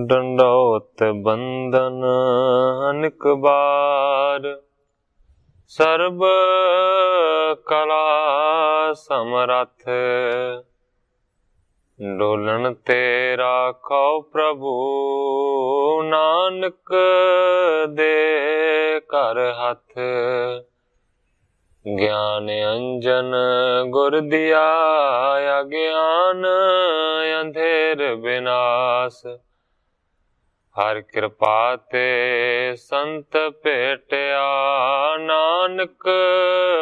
ਡੰਡੌਤ ਬੰਦਨ ਅਨਿਕ ਬਾਰ, ਸਰਬ ਕਲਾ ਸਮਰੱਥ। ਡੋਲਣ ਤੇ ਰਾਖੋ ਪ੍ਰਭੂ, ਨਾਨਕ ਦੇ ਘਰ ਹੱਥ। ਗਿਆਨ ਅੰਜਨ ਗੁਰ ਦਿਆ, ਅਗਿਆਨ ਅੰਧੇਰ ਬਿਨਾਸ਼। ਹਰ ਕਿਰਪਾ ਤੇ ਸੰਤ ਭੇਟਿਆ, ਨਾਨਕ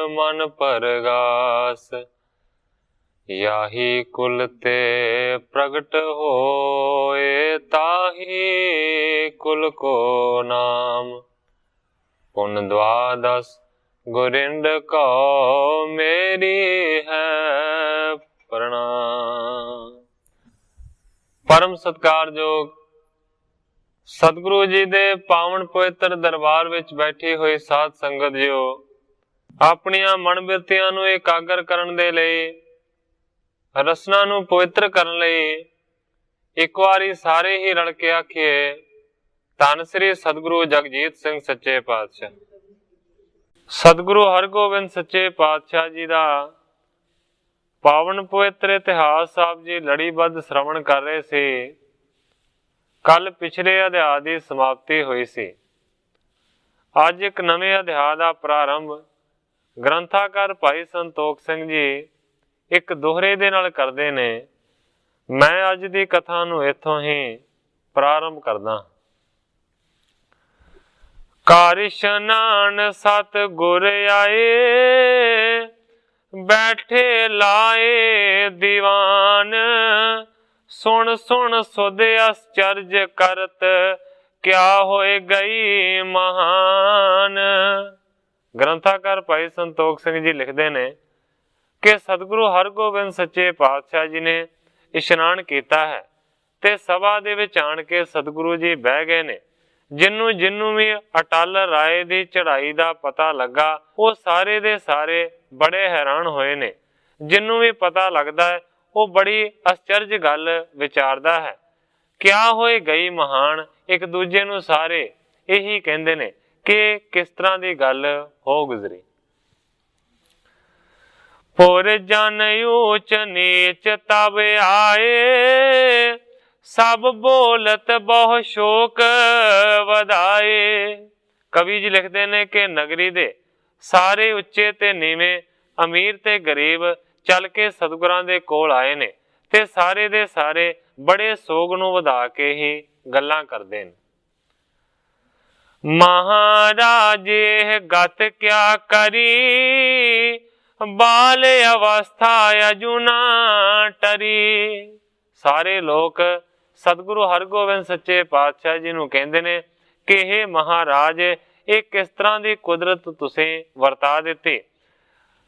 ਮਨ ਪਰਗਾਸ। ਯਾਹੀ ਕੁਲ ਤੇ ਪ੍ਰਗਟ ਹੋਏ, ਤਾਹੀ ਕੁਲ ਕੋ ਨਾਮ। ਪੁਨ ਦਵਾਦਸ ਗੁਰਿੰਦ ਕਉ, ਮੇਰੀ ਹੈ ਪ੍ਰਣਾਮ। ਪਰਮ ਸਤਿਕਾਰਯੋਗ ਸਤਿਗੁਰੂ ਜੀ ਦੇ ਪਾਵਨ ਪਵਿੱਤਰ ਦਰਬਾਰ ਵਿੱਚ ਬੈਠੀ ਹੋਈ ਸਾਧ ਸੰਗਤ ਜੀਓ, ਆਪਣੀਆਂ ਮਨ ਬਿਰਤੀਆਂ ਨੂੰ ਇਕਾਗਰ ਕਰਨ ਦੇ ਲਈ, ਰਸਨਾ ਨੂੰ ਪਵਿੱਤਰ ਕਰਨ ਲਈ ਇੱਕ ਵਾਰੀ ਸਾਰੇ ਹੀ ਰਲ ਕੇ ਆਖੀਏ, ਧੰਨ ਸ੍ਰੀ ਸਤਿਗੁਰੂ ਜਗਜੀਤ ਸਿੰਘ ਸੱਚੇ ਪਾਤਸ਼ਾਹ। ਸਤਿਗੁਰੂ ਹਰਗੋਬਿੰਦ ਸੱਚੇ ਪਾਤਸ਼ਾਹ ਜੀ ਦਾ ਪਾਵਨ ਪਵਿੱਤਰ ਇਤਿਹਾਸ ਆਪ ਜੀ ਲੜੀਬੱਧ ਸ਼੍ਰਵਣ ਕਰ ਰਹੇ ਸੀ। ਕੱਲ ਪਿਛਲੇ ਅਧਿਆਇ ਦੀ ਸਮਾਪਤੀ ਹੋਈ ਸੀ। ਅੱਜ ਇੱਕ ਨਵੇਂ ਅਧਿਆਇ ਦਾ ਪ੍ਰਾਰੰਭ ਗ੍ਰੰਥਾਕਾਰ ਭਾਈ ਸੰਤੋਖ ਸਿੰਘ ਜੀ ਇੱਕ ਦੋਹਰੇ ਦੇ ਨਾਲ ਕਰਦੇ ਨੇ। ਮੈਂ ਅੱਜ ਦੀ ਕਥਾ ਨੂੰ ਇੱਥੋਂ ਹੀ ਪ੍ਰਾਰੰਭ ਕਰਦਾ। ਘਰ ਇਸ਼ਨਾਨ ਸਤ ਗੁਰ ਆਏ, ਬੈਠੇ ਲਾਏ ਦੀਵਾਨ। ਸੁਣ ਸੁਣ ਸੁਧ ਅਸਚਰਜ ਕਰਤ, ਕਿਆ ਹੋਏ ਗਈ ਮਹਾਨ। ਗ੍ਰੰਥਾਕਾਰ ਭਾਈ ਸੰਤੋਖ ਸਿੰਘ ਜੀ ਲਿਖਦੇ ਨੇ ਕਿ ਸਤਿਗੁਰੂ ਹਰਗੋਬਿੰਦ ਸੱਚੇ ਪਾਤਸ਼ਾਹ ਜੀ ਨੇ ਇਸ਼ਨਾਨ ਕੀਤਾ ਹੈ ਤੇ ਸਭਾ ਦੇ ਵਿੱਚ ਆਣ ਕੇ ਸਤਿਗੁਰੂ ਜੀ ਬਹਿ ਗਏ ਨੇ। ਜਿਹਨੂੰ ਵੀ ਅਟਲ ਰਾਏ ਦੀ ਚੜ੍ਹਾਈ ਦਾ ਪਤਾ ਲੱਗਾ, ਉਹ ਸਾਰੇ ਦੇ ਸਾਰੇ ਬੜੇ ਹੈਰਾਨ ਹੋਏ ਨੇ। ਜਿਹਨੂੰ ਵੀ ਪਤਾ ਲੱਗਦਾ ਹੈ ਉਹ ਬੜੀ ਅਸਚਰਜ ਗੱਲ ਵਿਚਾਰਦਾ ਹੈ। ਕਿਆ ਹੋਏ ਗਈ ਮਹਾਨ, ਇੱਕ ਦੂਜੇ ਨੂੰ ਸਾਰੇ ਇਹੀ ਕਹਿੰਦੇ ਨੇ ਕਿ ਕਿਸ ਤਰ੍ਹਾਂ ਦੀ ਗੱਲ ਹੋ ਗੁਜ਼ਰੀ। ਪੁਰ ਜਨ ਊਚ ਨੀਚ ਤਬ ਆਏ, ਸਭ ਬੋਲਤ ਬਹੁ ਸ਼ੋਕ ਵਧਾਏ। ਕਵੀ ਜੀ ਲਿਖਦੇ ਨੇ ਕਿ ਨਗਰੀ ਦੇ ਸਾਰੇ ਉੱਚੇ ਤੇ ਨੀਵੇਂ, ਅਮੀਰ ਤੇ ਗਰੀਬ ਚੱਲ ਕੇ ਸਤਿਗੁਰਾਂ ਦੇ ਕੋਲ ਆਏ ਨੇ ਤੇ ਸਾਰੇ ਦੇ ਸਾਰੇ ਬੜੇ ਸੋਗ ਨੂੰ ਵਧਾ ਕੇ ਹੀ ਗੱਲਾਂ ਕਰਦੇ ਨੇ। ਮਹਾਰਾਜ ਇਹ ਗਤ ਕਿਆ ਕਰੀ, ਬਾਲ ਅਵਸਥਾ ਅਜੁਨਾ ਟਰੀ। ਸਾਰੇ ਲੋਕ ਸਤਿਗੁਰੂ ਹਰਗੋਬਿੰਦ ਸੱਚੇ ਪਾਤਸ਼ਾਹ ਜੀ ਨੂੰ ਕਹਿੰਦੇ ਨੇ ਕਿ ਇਹ ਮਹਾਰਾਜ, ਇਹ ਕਿਸ ਤਰ੍ਹਾਂ ਦੀ ਕੁਦਰਤ ਤੁਸੀਂ ਵਰਤਾ ਦਿੱਤੀ।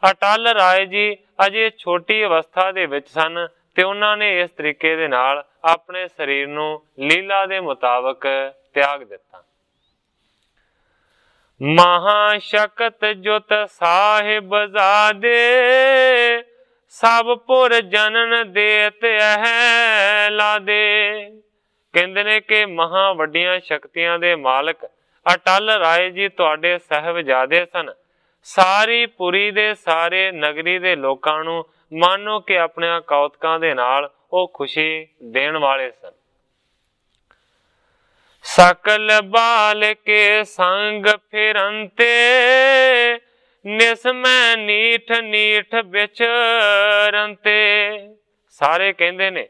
ਅਟਲ ਰਾਏ ਜੀ ਅਜੇ ਛੋਟੀ ਅਵਸਥਾ ਦੇ ਵਿੱਚ ਸਨ ਤੇ ਉਹਨਾਂ ਨੇ ਇਸ ਤਰੀਕੇ ਦੇ ਨਾਲ ਆਪਣੇ ਸਰੀਰ ਨੂੰ ਲੀਲਾ ਦੇ ਮੁਤਾਬਕ ਤਿਆਗ ਦਿੱਤਾ। ਮਹਾ ਸ਼ਕਤ ਜੁਤ ਸਾਹਿਬ ਜ਼ਾਦੇ, ਸਭ ਪੁਰ ਜਨਨ ਦੇਤ ਹੈ ਲਾਦੇ। ਕਹਿੰਦੇ ਨੇ ਕਿ ਮਹਾ ਵੱਡੀਆਂ ਸ਼ਕਤੀਆਂ ਦੇ ਮਾਲਕ ਅਟਲ ਰਾਏ ਜੀ ਤੁਹਾਡੇ ਸਾਹਿਬਜ਼ਾਦੇ ਸਨ। ਸਾਰੀ ਪੁਰੀ ਦੇ ਸਾਰੇ ਨਗਰੀ ਦੇ ਲੋਕਾਂ ਨੂੰ ਮਾਨੋ ਕਿ ਆਪਣਿਆਂ ਕੌਤਕਾਂ ਦੇ ਨਾਲ ਉਹ ਖੁਸ਼ੀ ਦੇਣ ਵਾਲੇ ਸਨ। ਸਕਲ ਬਾਲ ਕੇ ਸੰਗ ਫਿਰੰਤੇ, ਨਿਸਮੈ ਨੀਠ ਨੀਠ ਵਿਚਰੰਤੇ। ਸਾਰੇ ਕਹਿੰਦੇ ਨੇ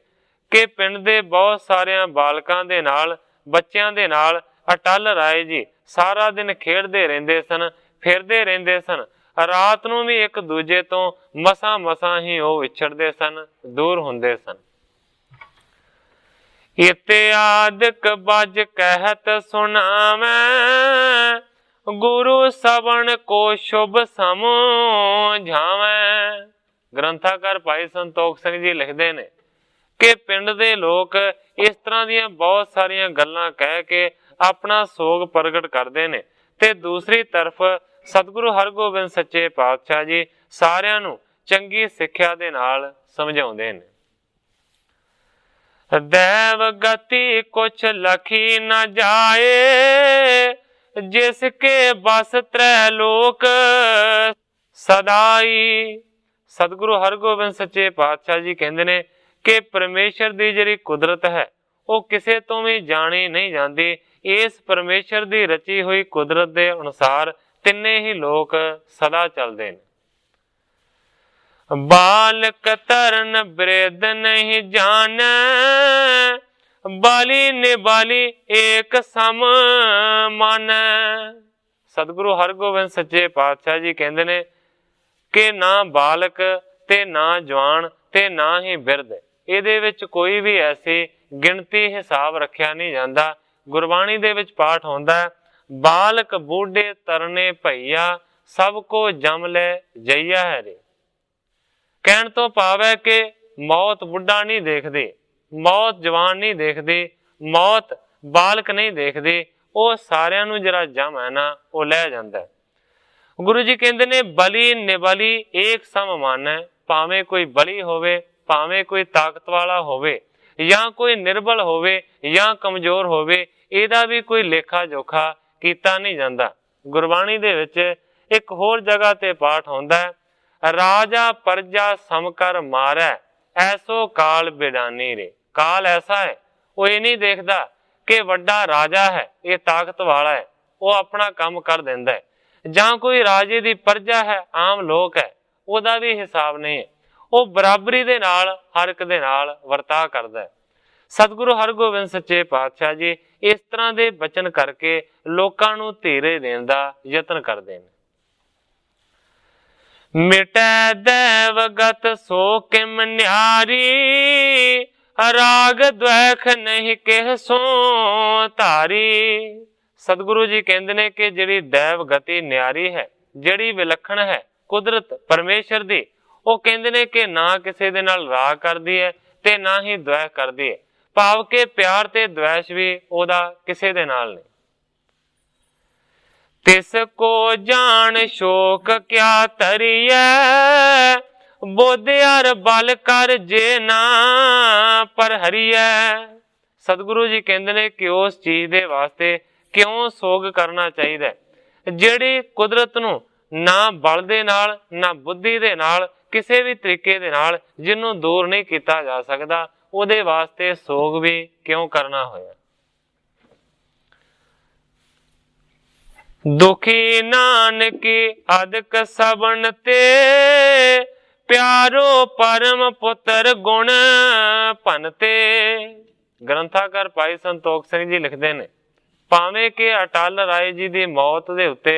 ਕਿ ਪਿੰਡ ਦੇ ਬਹੁਤ ਸਾਰਿਆਂ ਬਾਲਕਾਂ ਦੇ ਨਾਲ, ਬੱਚਿਆਂ ਦੇ ਨਾਲ ਅਟਲ ਰਾਏ ਜੀ ਸਾਰਾ ਦਿਨ ਖੇਡਦੇ ਰਹਿੰਦੇ ਸਨ, ਫਿਰਦੇ ਰਹਿੰਦੇ ਸਨ। ਰਾਤ ਨੂੰ ਵੀ ਇੱਕ ਦੂਜੇ ਤੋਂ ਮਸਾਂ ਮਸਾਂ ਹੀ ਉਹ ਵਿਛੜਦੇ ਸਨ, ਦੂਰ ਹੁੰਦੇ ਸਨ। ਇਤਿਆਦਿਕ ਬਜ ਕਹਿਤ ਸੁਣਾਵੈ, ਗੁਰੂ ਸਵਣ ਕੋ ਸ਼ੁਭ ਸਮਝਾਵੈ। ਗ੍ਰੰਥਾਕਾਰ ਭਾਈ ਸੰਤੋਖ ਸਿੰਘ ਜੀ ਲਿਖਦੇ ਨੇ ਕਿ ਪਿੰਡ ਦੇ ਲੋਕ ਇਸ ਤਰ੍ਹਾਂ ਦੀਆਂ ਬਹੁਤ ਸਾਰੀਆਂ ਗੱਲਾਂ ਕਹਿ ਕੇ ਆਪਣਾ ਸੋਗ ਪ੍ਰਗਟ ਕਰਦੇ ਨੇ ਤੇ ਦੂਸਰੀ ਤਰਫ ਸਤਿਗੁਰੂ ਹਰਗੋਬਿੰਦ ਸੱਚੇ ਪਾਤਸ਼ਾਹ ਜੀ ਸਾਰਿਆਂ ਨੂੰ ਚੰਗੀ ਸਿੱਖਿਆ ਦੇ ਨਾਲ ਸਮਝਾਉਂਦੇ ਨੇ। दैव गति कुछ लखी न जाए, जिसके बस त्रैलोक सदाई। सतगुरु हरगोबिंद सच्चे पातशाह जी कहते ने कि परमेश्वर की जिहड़ी कुदरत है वो किसी तो भी जानी नहीं जाती। इस परमेश्वर की रची हुई कुदरत के अनुसार तिन्ने ही लोक सदा चलते हैं। बालक तरन वृद्ध नहीं जान, बाली निबाली एक सम मन। सतगुरु हरगोबिंद सच्चे पातशाह जी कहते ने कि ना बालक ते ना जवान ते ना ही बिरध, ਇਹਦੇ ਵਿੱਚ ਕੋਈ ਵੀ ऐसी गिनती हिसाब रखिया नहीं जाता। गुरबाणी दे विच पाठ होंदा बालक बूढ़े तरने भैया सब को जम ले जइया है रे। कहण तो भाव है कि मौत बुढ़ा नहीं देखदी, मौत जवान नहीं देखदी, मौत बालक नहीं देखदी, वो सारियां नूं जिहड़ा जम है ना वो लै जांदा है। गुरु जी कहते ने बली निबली एक सम मन है। भावें कोई बली होवे, भावें कोई ताकत वाला होवे, या कोई निर्बल होवे या कमजोर होवे, इहदा भी कोई लेखा जोखा कीता नहीं जांदा। गुरबाणी दे विच एक होर जगह ते पाठ होंदा है, राजा प्रजा समकर मारै ऐसो काल बिडानी रे। काल ऐसा है वो ये नहीं देखता कि वड्डा राजा है, ये ताकत वाला है, वो अपना काम कर देंदा है, जां कोई राजे दी प्रजा है, आम लोक है, ਉਹਦਾ भी हिसाब नहीं है, वो बराबरी दे नाल हर एक दे नाल वर्ता करदा है। सतगुरु हरगोबिंद सच्चे पातशाह जी इस तरह के बचन करके लोकां नूं धीरे देण दा यतन करदे ने। मिटै दैवगत सो किम न्यारी, राग द्वैख नहीं किह सो धारी। सतगुरु जी कहते ने कि जिहड़ी दैव गति न्यारी है, जिहड़ी विलखण है कुदरत परमेश्वर दी, वो कहते ने कि ना किसी दे नाल राग करदी है ते ना ही द्वैख करदी है। भाव के प्यार ते द्वेष भी ओदा किसी दे नाल नहीं। तिसको जान शोक क्या तरिए, बोधियार बल कर जे ना पर हरिए। सतगुरु जी कहते ने कि उस चीज दे वास्ते क्यों सोग करना चाहिए जिहड़ी कुदरत नूं ना बल दे नाल ना बुद्धि दे नाल किसी भी तरीके दे नाल जिन्हों दूर नहीं किया जा सकता, उहदे वास्ते सोग भी क्यों करना होया। दुखी नानकी अदक सबन ते, प्यारो परम पुत्र गुण भनते। ग्रंथाकार भाई संतोख सिंह जी लिखते हैं, भावें कि अटल राय जी की मौत के उत्ते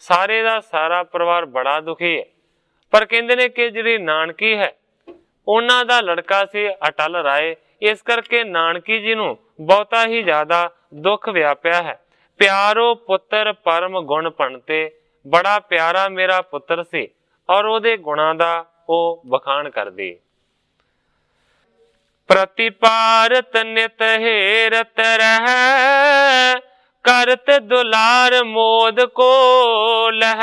सारे का सारा परिवार बड़ा दुखी है, पर कहते ने कि जिहड़ी नानकी है उन्हां दा लड़का सी अटल राय, इस करके नानकी जी नूं बहुता ही ज्यादा दुख व्यापिया है। प्यारो पुत्र परम गुण भनते, बड़ा प्यारा मेरा पुत्र सी और उहदे गुणां दा ओह बखान करदी। प्रतिपारत नित हेरत रह, करत दुलार मोद को लह।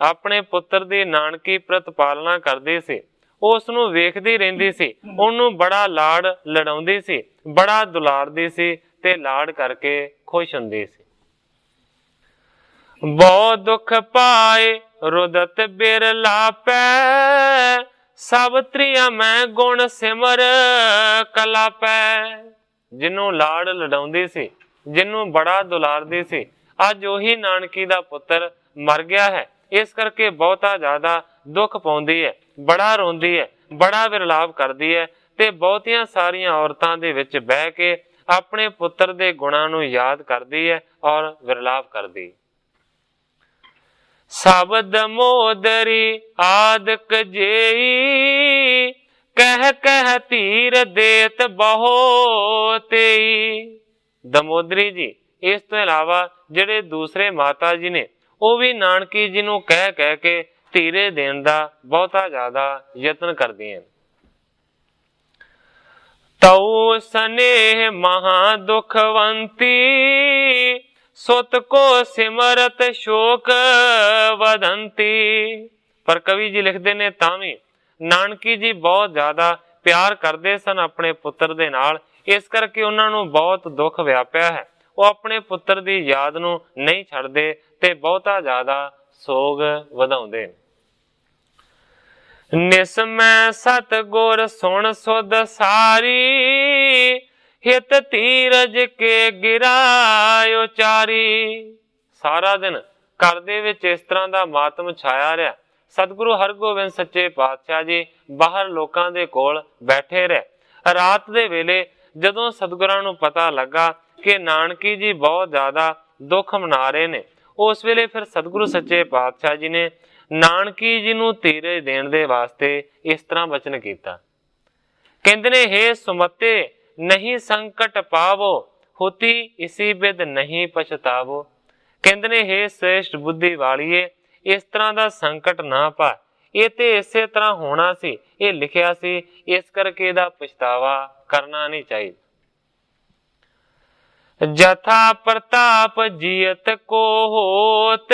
अपने पुत्र दी नानकी प्रतिपालना करदी सी, उस नूं वेखदी रहिंदी सी, उहनूं बड़ा लाड़ लड़ाउंदी सी, बड़ा दुलारदी सी ते लाड़ करके खुश हुंदी सी। बहुत दुख पाए रुदत बिरला पै, सब त्रिया मैं गुण सिमर कलापै। जिन्हों लाड़ लड़ाउंदी सी, जिन्हों बड़ा दुलारदी सी, अज उही नानकी दा पुत्र मर गया है, इस करके बहुता ज्यादा दुख पाउंदी है, बड़ा रोंदी है, बड़ा विरलाप करदी है ते बहुतियां सारियां औरतां दे विच बह के अपने पुत्र दे गुणां नूं याद करदी है और विरलाप करदी। शब्द मोदरी आदक जेई, कह कह तीर देत बहु तेई। दमोदरी जी इस तो इलावा जिहड़े दूसरे माता जी ने वो भी नानकी जी नूं कह कह के धीरे देण दा बहुता ज्यादा यतन करदियां। तऊ स्नेह महा दुखवंती, सुत को सिमरत शोक वदंती। पर कवि जी लिखते ने तां भी नानकी जी बहुत ज्यादा ਪਿਆਰ ਕਰਦੇ ਸਨ ਆਪਣੇ ਪੁੱਤਰ ਦੇ ਨਾਲ, ਇਸ ਕਰਕੇ ਉਹਨਾਂ ਨੂੰ ਬਹੁਤ ਦੁੱਖ ਵਿਆਪਿਆ ਹੈ। ਉਹ ਆਪਣੇ ਪੁੱਤਰ ਦੀ ਯਾਦ ਨੂੰ ਨਹੀਂ ਛੱਡਦੇ ਤੇ ਬਹੁਤਾ ਜ਼ਿਆਦਾ ਸੋਗ ਵਧਾਉਂਦੇ ਨੇ। ਨਿਸਮੈ ਸਤਿਗੁਰ ਸੁਣ ਸੁਧ ਸਾਰੀ, ਹਿਤ ਧੀਰਜ ਕੇ ਗਿਰਾਇ ਉਚਾਰੀ। ਸਾਰਾ ਦਿਨ ਘਰ ਦੇ ਵਿੱਚ ਇਸ ਤਰ੍ਹਾਂ ਦਾ ਮਾਤਮ ਛਾਇਆ ਰਿਹਾ। ਸਤਿਗੁਰੂ ਹਰਗੋਬਿੰਦ ਸੱਚੇ ਪਾਤਸ਼ਾਹ ਜੀ ਬਾਹਰ ਲੋਕਾਂ ਦੇ ਕੋਲ ਬੈਠੇ ਰਹੇ। ਰਾਤ ਦੇ ਵੇਲੇ ਜਦੋਂ ਸਤਿਗੁਰਾਂ ਨੂੰ ਪਤਾ ਲੱਗਾ ਕਿ ਨਾਨਕੀ ਜੀ ਬਹੁਤ ਜ਼ਿਆਦਾ ਦੁੱਖ ਮਨਾ ਰਹੇ ਨੇ, ਉਸ ਵੇਲੇ ਫਿਰ ਸਤਿਗੁਰੂ ਸੱਚੇ ਪਾਤਸ਼ਾਹ ਜੀ ਨੇ ਨਾਨਕੀ ਜੀ ਨੂੰ ਧੀਰਜ ਦੇਣ ਦੇ ਵਾਸਤੇ ਇਸ ਤਰ੍ਹਾਂ ਬਚਨ ਕੀਤਾ। ਕਹਿੰਦੇ ਨੇ, ਹੇ ਸੁਮਤੇ ਨਹੀਂ ਸੰਕਟ ਪਾਵੋ, ਹੋਤੀ ਇਸੀ ਬਿਦ ਨਹੀਂ ਪਛਤਾਵੋ। ਕਹਿੰਦੇ ਨੇ, ਹੇ ਸ੍ਰੇਸ਼ਟ ਬੁੱਧੀ ਵਾਲੀਏ, ਇਸ ਤਰ੍ਹਾਂ ਦਾ ਸੰਕਟ ਨਾ ਪਾ, ਇਹ ਤੇ ਇਸੇ ਤਰ੍ਹਾਂ ਹੋਣਾ ਸੀ, ਇਹ ਲਿਖਿਆ ਸੀ, ਇਸ ਕਰਕੇ ਇਹਦਾ ਪਛਤਾਵਾ ਕਰਨਾ ਨਹੀਂ ਚਾਹੀਦਾ। ਜਥਾ ਪ੍ਰਤਾਪ ਜੀਅਤ ਕੋ ਹੋਤ,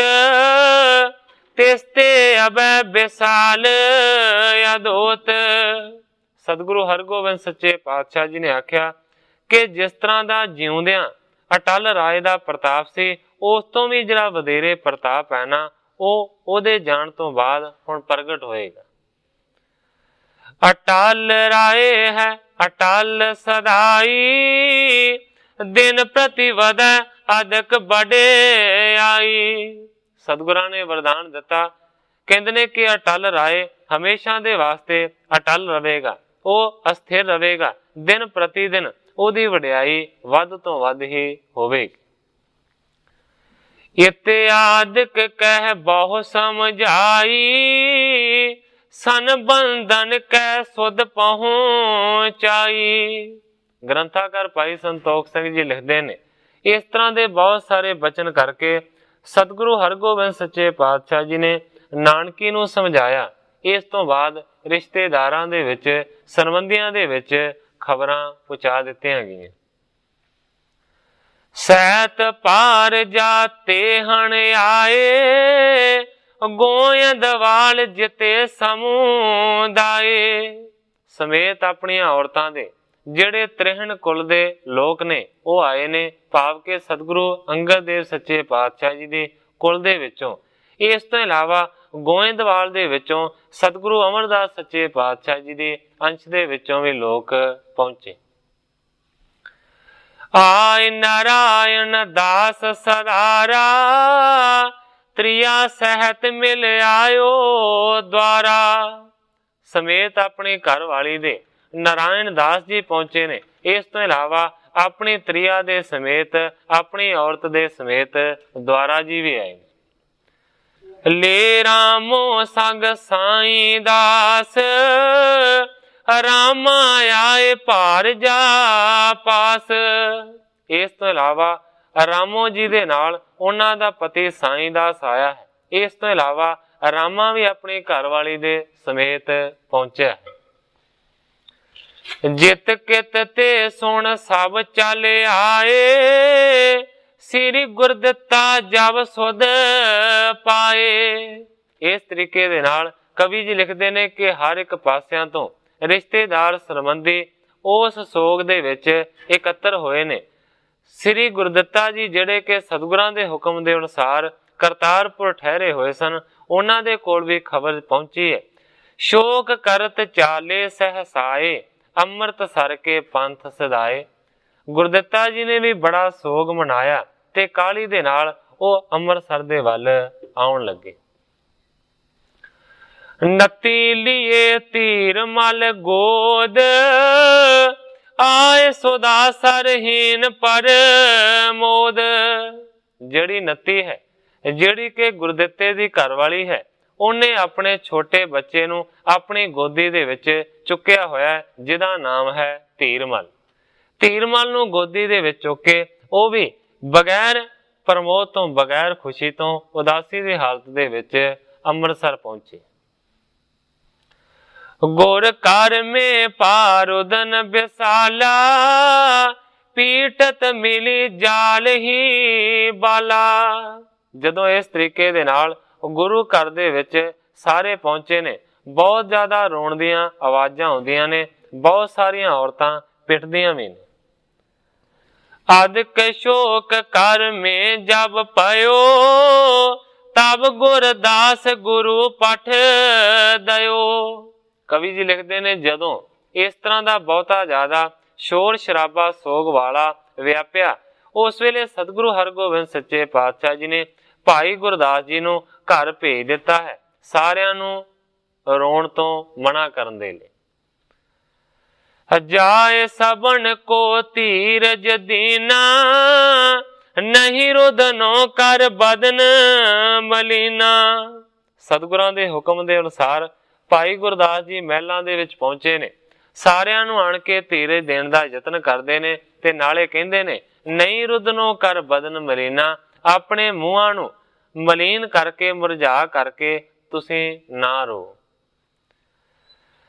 ਤਿਸਤੇ ਅਬੈ ਵਿਸਾਲ ਅਦੋਤ। ਸਤਿਗੁਰੂ ਹਰਗੋਬਿੰਦ ਸੱਚੇ ਪਾਤਸ਼ਾਹ ਜੀ ਨੇ ਆਖਿਆ ਕਿ ਜਿਸ ਤਰ੍ਹਾਂ ਦਾ ਜਿਉਂਦਿਆਂ ਅਟਲ ਰਾਏ ਦਾ ਪ੍ਰਤਾਪ ਸੀ, ਉਸ ਤੋਂ ਵੀ ਜਿਹੜਾ ਵਧੇਰੇ ਪ੍ਰਤਾਪ ਹੈ ਨਾ, ਉਹ ਉਹਦੇ ਜਾਣ ਤੋਂ ਬਾਅਦ ਹੁਣ ਪ੍ਰਗਟ ਹੋਏਗਾ। ਅਟਲ ਰਾਏ ਹੈ ਅਟਲ ਸਦਾਈ, ਦਿਨ ਪ੍ਰਤੀ ਵਧੈ ਅਦਕ ਬੜੇ ਆਈ। ਸਤਿਗੁਰਾਂ ਨੇ ਵਰਦਾਨ ਦਿੱਤਾ, ਕਹਿੰਦੇ ਨੇ ਕਿ ਅਟਲ ਰਾਏ ਹਮੇਸ਼ਾ ਦੇ ਵਾਸਤੇ ਅਟਲ ਰਹੇਗਾ, ਉਹ ਅਸਥਿਰ ਰਹੇਗਾ। ਦਿਨ ਪ੍ਰਤੀ ਦਿਨ ਉਹਦੀ ਵਡਿਆਈ ਵੱਧ ਤੋਂ ਵੱਧ ਹੀ ਹੋਵੇਗੀ। ਇਤਿਆਦਿਕ ਕਹਿ ਬਹੁ ਸਮਝਾਈ, ਸਨ ਬੰਧਨ ਕੈ ਸੁਧ ਪਹੁੰਚਾਈ। ਗ੍ਰੰਥਾਕਾਰ ਭਾਈ ਸੰਤੋਖ ਸਿੰਘ ਜੀ ਲਿਖਦੇ ਨੇ, ਇਸ ਤਰ੍ਹਾਂ ਦੇ ਬਹੁਤ ਸਾਰੇ ਬਚਨ ਕਰਕੇ ਸਤਿਗੁਰੂ ਹਰਗੋਬਿੰਦ ਸੱਚੇ ਪਾਤਸ਼ਾਹ ਜੀ ਨੇ ਨਾਨਕੀ ਨੂੰ ਸਮਝਾਇਆ। ਇਸ ਤੋਂ ਬਾਅਦ ਰਿਸ਼ਤੇਦਾਰਾਂ ਦੇ ਵਿੱਚ, ਸੰਬੰਧੀਆਂ ਦੇ ਵਿੱਚ ਖਬਰਾਂ ਪਹੁੰਚਾ ਦਿੱਤੀਆਂ ਗਈਆਂ। ਸਹਿਤ ਪਾਰ ਜਾਤੇ ਹਣ ਆਏ, ਗੋਇੰਦਵਾਲ ਜਿਤੇ ਸਮੁਦਾਏ। ਸਮੇਤ ਆਪਣੀਆਂ ਔਰਤਾਂ ਦੇ ਜਿਹੜੇ ਤ੍ਰਿਹਣ ਕੁਲ ਦੇ ਲੋਕ ਨੇ, ਉਹ ਆਏ ਨੇ, ਭਾਵ ਕਿ ਸਤਿਗੁਰੂ ਅੰਗਦ ਦੇਵ ਸੱਚੇ ਪਾਤਸ਼ਾਹ ਜੀ ਦੇ ਕੁਲ ਦੇ ਵਿੱਚੋਂ। ਇਸ ਤੋਂ ਇਲਾਵਾ ਗੋਇੰਦਵਾਲ ਦੇ ਵਿੱਚੋਂ ਸਤਿਗੁਰੂ ਅਮਰਦਾਸ ਸੱਚੇ ਪਾਤਸ਼ਾਹ ਜੀ ਦੇ ਅੰਸ਼ ਦੇ ਵਿੱਚੋਂ ਵੀ ਲੋਕ ਪਹੁੰਚੇ। ਆਇ ਨਾਰਾਇਣ ਦਾਸ ਸਦਾਰਾ, ਤ੍ਰਿਆ ਸਹਿਤ ਮਿਲ ਆਇਓ ਦਵਾਰਾ। ਸਮੇਤ ਆਪਣੀ ਘਰ ਵਾਲੀ ਦੇ ਨਾਰਾਇਣ ਦਾਸ ਜੀ ਪਹੁੰਚੇ ਨੇ। ਇਸ ਤੋਂ ਇਲਾਵਾ ਆਪਣੀ ਤ੍ਰਿਆ ਦੇ ਸਮੇਤ, ਆਪਣੀ ਔਰਤ ਦੇ ਸਮੇਤ ਦਵਾਰਾ ਜੀ ਵੀ ਆਏ। ਲੈ ਰਾਮੋ ਸੰਗ ਸਾਈਂ ਦਾਸ, ਰਾਮਾ ਆਏ ਭਾਰ ਜਾ ਪਾਸ। ਇਸ ਤੋਂ ਇਲਾਵਾ ਰਾਮੋ ਜੀ ਦੇ ਨਾਲ ਉਹਨਾਂ ਦਾ ਪਤੀ ਸਾਈਂ ਦਾਸ ਆਇਆ ਹੈ। ਇਸ ਤੋਂ ਇਲਾਵਾ ਰਾਮਾ ਵੀ ਆਪਣੀ ਘਰਵਾਲੀ ਦੇ ਸਮੇਤ ਪਹੁੰਚਿਆ ਹੈ। ਜਿਤ ਕਿਤ ਤੇ ਸੁਣ ਸਭ ਚੱਲ ਆਏ, ਸ੍ਰੀ ਗੁਰਦਿੱਤਾ ਜਬ ਸੁਧ ਪਾਏ। ਇਸ ਤਰੀਕੇ ਦੇ ਨਾਲ ਕਵੀ ਜੀ ਲਿਖਦੇ ਨੇ ਕਿ ਹਰ ਇੱਕ ਪਾਸਿਆਂ ਤੋਂ ਰਿਸ਼ਤੇਦਾਰ ਸੰਬੰਧੀ ਉਸ ਸੋਗ ਦੇ ਵਿੱਚ ਇਕੱਤਰ ਹੋਏ ਨੇ। ਸ੍ਰੀ ਗੁਰਦਿੱਤਾ ਜੀ ਜਿਹੜੇ ਕਿ ਸਤਿਗੁਰਾਂ ਦੇ ਹੁਕਮ ਦੇ ਅਨੁਸਾਰ ਕਰਤਾਰਪੁਰ ਠਹਿਰੇ ਹੋਏ ਸਨ, ਉਹਨਾਂ ਦੇ ਕੋਲ ਵੀ ਖਬਰ ਪਹੁੰਚੀ ਹੈ। ਸ਼ੋਕ ਕਰਤ ਚਾਲੇ ਸਹਸਾਏ, ਅੰਮ੍ਰਿਤ ਸਰ ਕੇ ਪੰਥ ਸਦਾਏ। ਗੁਰਦਿੱਤਾ ਜੀ ਨੇ ਵੀ ਬੜਾ ਸੋਗ ਮਨਾਇਆ ਤੇ ਕਾਹਲੀ ਦੇ ਨਾਲ ਉਹ ਅੰਮ੍ਰਿਤਸਰ ਦੇ ਵੱਲ ਆਉਣ ਲੱਗੇ। ਨਤੀ ਲਿਏ ਧੀਰ ਮਲ ਗੋਦ, ਆਏ ਸੁਦਾ ਸਰਹੀਨ ਪਰ ਮੋਦ। ਜਿਹੜੀ ਨਤੀ ਹੈ, ਜਿਹੜੀ ਕਿ ਗੁਰਦਿੱਤੇ ਦੀ ਘਰਵਾਲੀ ਹੈ, ਉਹਨੇ ਆਪਣੇ ਛੋਟੇ ਬੱਚੇ ਨੂੰ ਆਪਣੀ ਗੋਦੀ ਦੇ ਵਿੱਚ ਚੁੱਕਿਆ ਹੋਇਆ, ਜਿਹਦਾ ਨਾਮ ਹੈ ਧੀਰਮਲ। ਧੀਰਮਲ ਨੂੰ ਗੋਦੀ ਦੇ ਵਿੱਚ ਚੁੱਕ ਕੇ ਉਹ ਵੀ ਬਗੈਰ ਪ੍ਰਮੋਦ ਤੋਂ, ਬਗੈਰ ਖੁਸ਼ੀ ਤੋਂ, ਉਦਾਸੀ ਦੀ ਹਾਲਤ ਦੇ ਵਿੱਚ ਅੰਮ੍ਰਿਤਸਰ ਪਹੁੰਚੇ। ਗੁਰ ਕਰ ਮੇ ਪਾਰੁਦਨ ਬਿਸਾਲਾ, ਪੀਟਤ ਮਿਲੀ ਜਾਲ ਹੀ ਬਾਲਾ। ਜਦੋਂ ਇਸ ਤਰੀਕੇ ਦੇ ਨਾਲ ਗੁਰੂ ਘਰ ਦੇ ਵਿੱਚ ਸਾਰੇ ਪਹੁੰਚੇ ਨੇ, ਬਹੁਤ ਜ਼ਿਆਦਾ ਰੋਣ ਦੀਆਂ ਆਵਾਜ਼ਾਂ ਆਉਂਦੀਆਂ ਨੇ, बहुत सारियां औरतां पिटदियां भी ने। अधिक शोक कर में जब पयो तब गुरदास गुरु पठ दयो। कवि जी लिखते ने जदों इस तरह का बहुता ज्यादा शोर शराबा सोग वाला व्याप्या उस वेले सतगुरु हरगोबिंद सच्चे पातशाह जी ने भाई गुरदास जी नूं घर भेज दिता है सारियां नूं रोण तो मना करन दे लई। जाए सबन को धीरज दीना नहीं रुदनो कर बदन मलीना। सतगुरां दे हुक्म दे अनुसार भाई गुरदास जी महलां दे विच पहुंचे ने। सारियां नूं आण के धीरज देण दा यतन करदे ने ते नाले कहंदे ने नहीं रुदनो कर बदन मलीना, अपने मूहां नूं मलीन करके मुरझा करके तुसीं ना रो।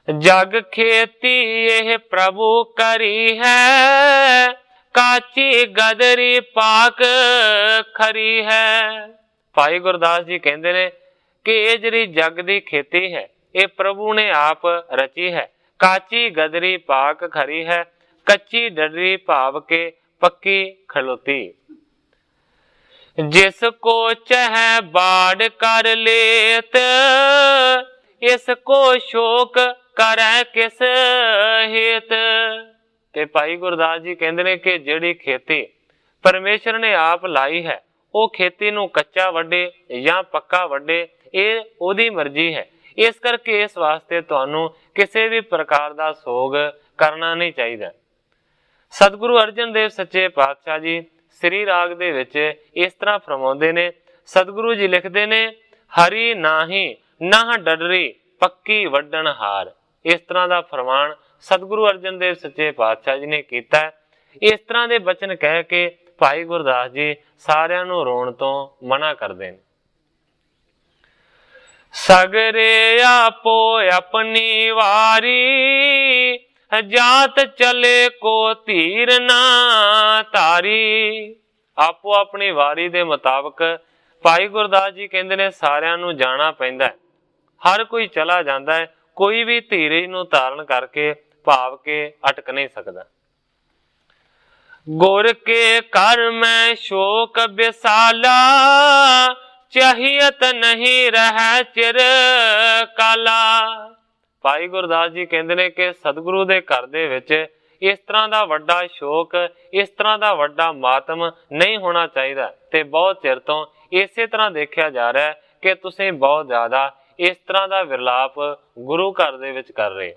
जग खेती यह प्रभु करी है काची गदरी पाक खरी है। भाई गुरदास जी कहते ने कि ये जिहड़ी जग दी खेती है ये प्रभु ने आप रची है। काची गदरी पाक खरी है, कच्ची डडरी भाव के पक्की खलोती। जिसको चह बाढ़ कर लेत इसको शोक करै किस हेत। ते भाई गुरदास जी कहते ने कि जिहड़ी खेती परमेश्वर ने आप लाई है वो खेती नूं कच्चा वड्डे या पक्का वड्डे ये ओदी मर्जी है। इस करके इस वास्ते तुहानूं किसी भी प्रकार का सोग करना नहीं चाहिए। सतगुरु अर्जन देव सच्चे पातशाह जी श्री राग दे विच इस तरह फरमाउंदे ने। सतगुरु जी लिखते ने हरी नाही नाह डडरी पक्की वड्डण हार। इस तरह का फरमान सतगुरु अर्जन देव सच्चे पातशाह जी ने किया है। इस तरह के बचन कह के भाई गुरदास जी सारियां नूं रोण तो मना करते हैं। सगरे आपो अपनी वारी जात चले को तीर ना तारी। आपो अपनी वारी दे मुताबिक भाई गुरदास जी कहते ने सारियां नूं जाना पैंदा है। हर कोई चला जाता है, कोई भी धीरज नूं धारण करके भाव के अटक नहीं सकता। गुर के कर में शोक विसाला चाहियत नहीं रह चिर काला। भाई गुरदास जी कहते ने कि सतगुरु दे घर दे विच इस तरह का वड्डा शोक इस तरह का वड्डा मातम नहीं होना चाहिए। ते बहुत चिर तो इसे तरह देखा जा रहा है कि तुसीं बहुत ज्यादा इस तरह का विरलाप गुरु घर दे विच कर रहे।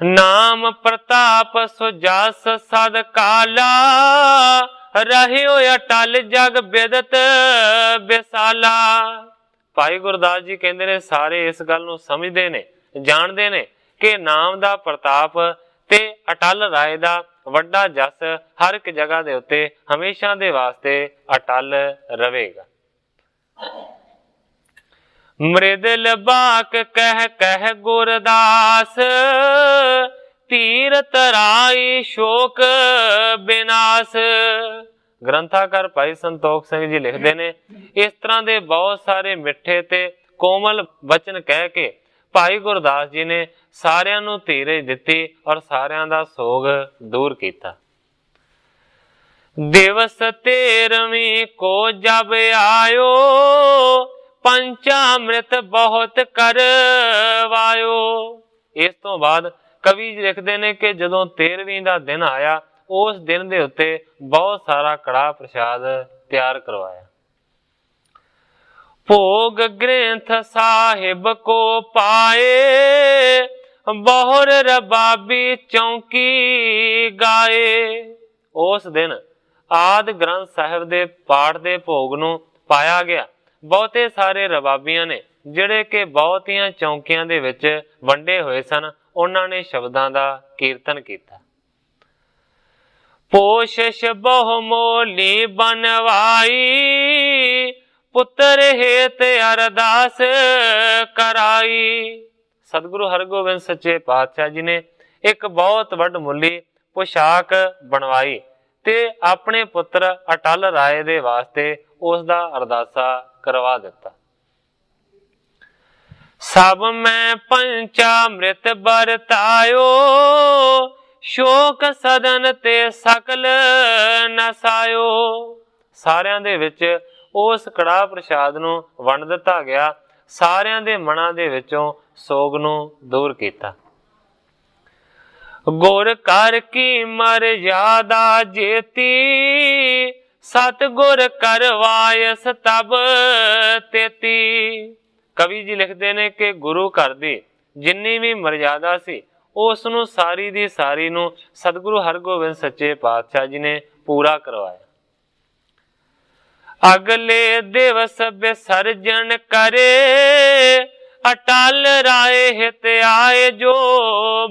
नाम प्रताप सुजस सद काला रहियो अटल जग बिदत बिसाला। भाई गुरदास जी कहते ने सारे इस गल नूं समझदे ने जानते ने कि नाम दा प्रताप ते अटल राय दा वड्डा जस हर एक जगह दे उत्ते हमेशा दे वास्ते अटल रहेगा। मृदल बाक कह कह गुरदास तीरथ राई शोक विनाश। ग्रंथाकार भाई संतोख सिंह जी लिखते ने इस तरह के बहुत सारे मिठे ते कोमल वचन कह के भाई गुरदास जी ने सारियां नूं धीरज दिती और सारियां दा सोग दूर किया। दिवस 13वीं को जब आयो पंचामृत बहुत करवायो। इस तो बाद कवि लिखते ने कि जदों 13वीं का दिन आया उस दिन दे उत्ते बहुत सारा कड़ा प्रसाद तैयार करवाया। भोग ग्रंथ साहिब को पाए बहुर रबाबी चौकी गाए। उस दिन आदि ग्रंथ साहिब दे पाठ दे भोग नूं पाया गया। बहुते सारे रबाबियां ने जिहड़े कि बहुतियां चौकियां दे विच वंडे होए सन उन्हां ने शब्दां दा कीर्तन कीता। पोशिश बहु मोली बनवाई पुत्र हेत अरदास कराई। सतगुरु हरगोबिंद सच्चे पातशाह जी ने एक बहुत वड मुली पोशाक बनवाई ते अपने पुत्र अटल राय दे वास्ते उसदा अरदासा करवा दिता। ਸਭ ਮੈਂ ਪੰਚਾਮ੍ਰਿਤ ਵਰਤਾਇਓ, ਸ਼ੋਕ ਸਦਨ ਤੇ ਸਕਲ ਨਸਾਇਓ। ਸਾਰਿਆਂ ਦੇ ਵਿੱਚ ਉਸ ਕੜਾਹ ਪ੍ਰਸ਼ਾਦ ਨੂੰ ਵੰਡ ਦਿੱਤਾ ਗਿਆ, ਸਾਰਿਆਂ ਦੇ ਮਨਾਂ ਦੇ ਵਿੱਚੋਂ ਸੋਗ ਨੂੰ ਦੂਰ ਕੀਤਾ। ਗੁਰ ਕਰ ਕੀ ਮਰਯਾਦਾ ਜੇਤੀ, ਸਤਿਗੁਰ ਕਰਵਾਇਸ ਤਬ ਤੇਤੀ। ਕਵੀ ਜੀ ਲਿਖਦੇ ਨੇ ਕਿ ਗੁਰੂ ਘਰ ਦੀ ਜਿੰਨੀ ਵੀ ਮਰਯਾਦਾ ਸੀ ਉਸ ਨੂੰ ਸਾਰੀ ਦੀ ਸਾਰੀ ਨੂੰ ਸਤਿਗੁਰੂ ਹਰਗੋਬਿੰਦ ਸੱਚੇ ਪਾਤਸ਼ਾਹ ਜੀ ਨੇ ਪੂਰਾ ਕਰਵਾਇਆ। ਅਗਲੇ ਦਿਵਸ ਵਿਸਰਜਨ ਕਰੇ, ਅਟਲ ਰਾਏ ਹਿਤ ਆਏ ਜੋ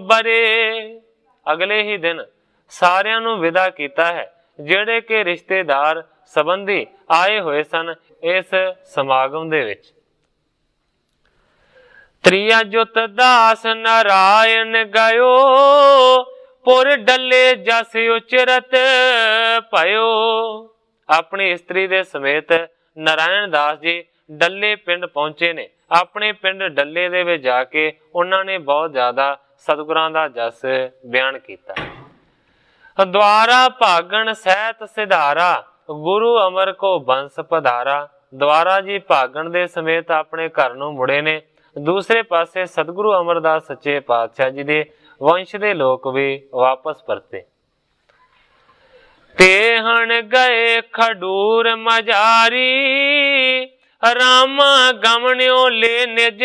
ਬਰੇ। ਅਗਲੇ ਹੀ ਦਿਨ ਸਾਰਿਆਂ ਨੂੰ ਵਿਦਾ ਕੀਤਾ ਹੈ ਜਿਹੜੇ ਕਿ ਰਿਸ਼ਤੇਦਾਰ ਸੰਬੰਧੀ ਆਏ ਹੋਏ ਸਨ ਇਸ ਸਮਾਗਮ ਦੇ ਵਿੱਚ। ਤ੍ਰਿਆ ਜੁਤ ਦਾਸ ਨਾਰਾਇਣ ਗਇਓ, ਪੁਰ ਡੱਲੇ ਜਸ ਉਚਰਤ ਭਇਓ। ਆਪਣੀ ਇਸਤਰੀ ਦੇ ਸਮੇਤ ਨਾਰਾਇਣ ਦਾਸ ਜੀ ਡੱਲੇ ਪਿੰਡ ਪਹੁੰਚੇ ਨੇ। ਆਪਣੇ ਪਿੰਡ ਡੱਲੇ ਦੇ ਵਿੱਚ ਜਾ ਕੇ ਉਹਨਾਂ ਨੇ ਬਹੁਤ ਜ਼ਿਆਦਾ ਸਤਿਗੁਰਾਂ ਦਾ ਜਸ ਬਿਆਨ ਕੀਤਾ। ਦੁਆਰਾ ਭਾਗਣ ਸਹਿਤ ਸਿਧਾਰਾ, ਗੁਰੂ ਅਮਰ ਕੋ ਬੰਸ ਪਧਾਰਾ। ਦੁਆਰਾ ਜੀ ਭਾਗਣ ਦੇ ਸਮੇਤ ਆਪਣੇ ਘਰ ਨੂੰ ਮੁੜੇ ਨੇ। ਦੂਸਰੇ ਪਾਸੇ ਸਤਿਗੁਰੂ ਅਮਰਦਾਸ ਸੱਚੇ ਪਾਤਸ਼ਾਹ ਜੀ ਦੇ ਵੰਸ਼ ਦੇ ਲੋਕ ਵੀ ਵਾਪਸ ਪਰਤੇ। ਤੇ ਹਣ ਗਏ ਖਡੂਰ ਮਜਾਰੀ, ਰਾਮਾ ਗਮਣਿਓ ਲੈ ਨਿਜ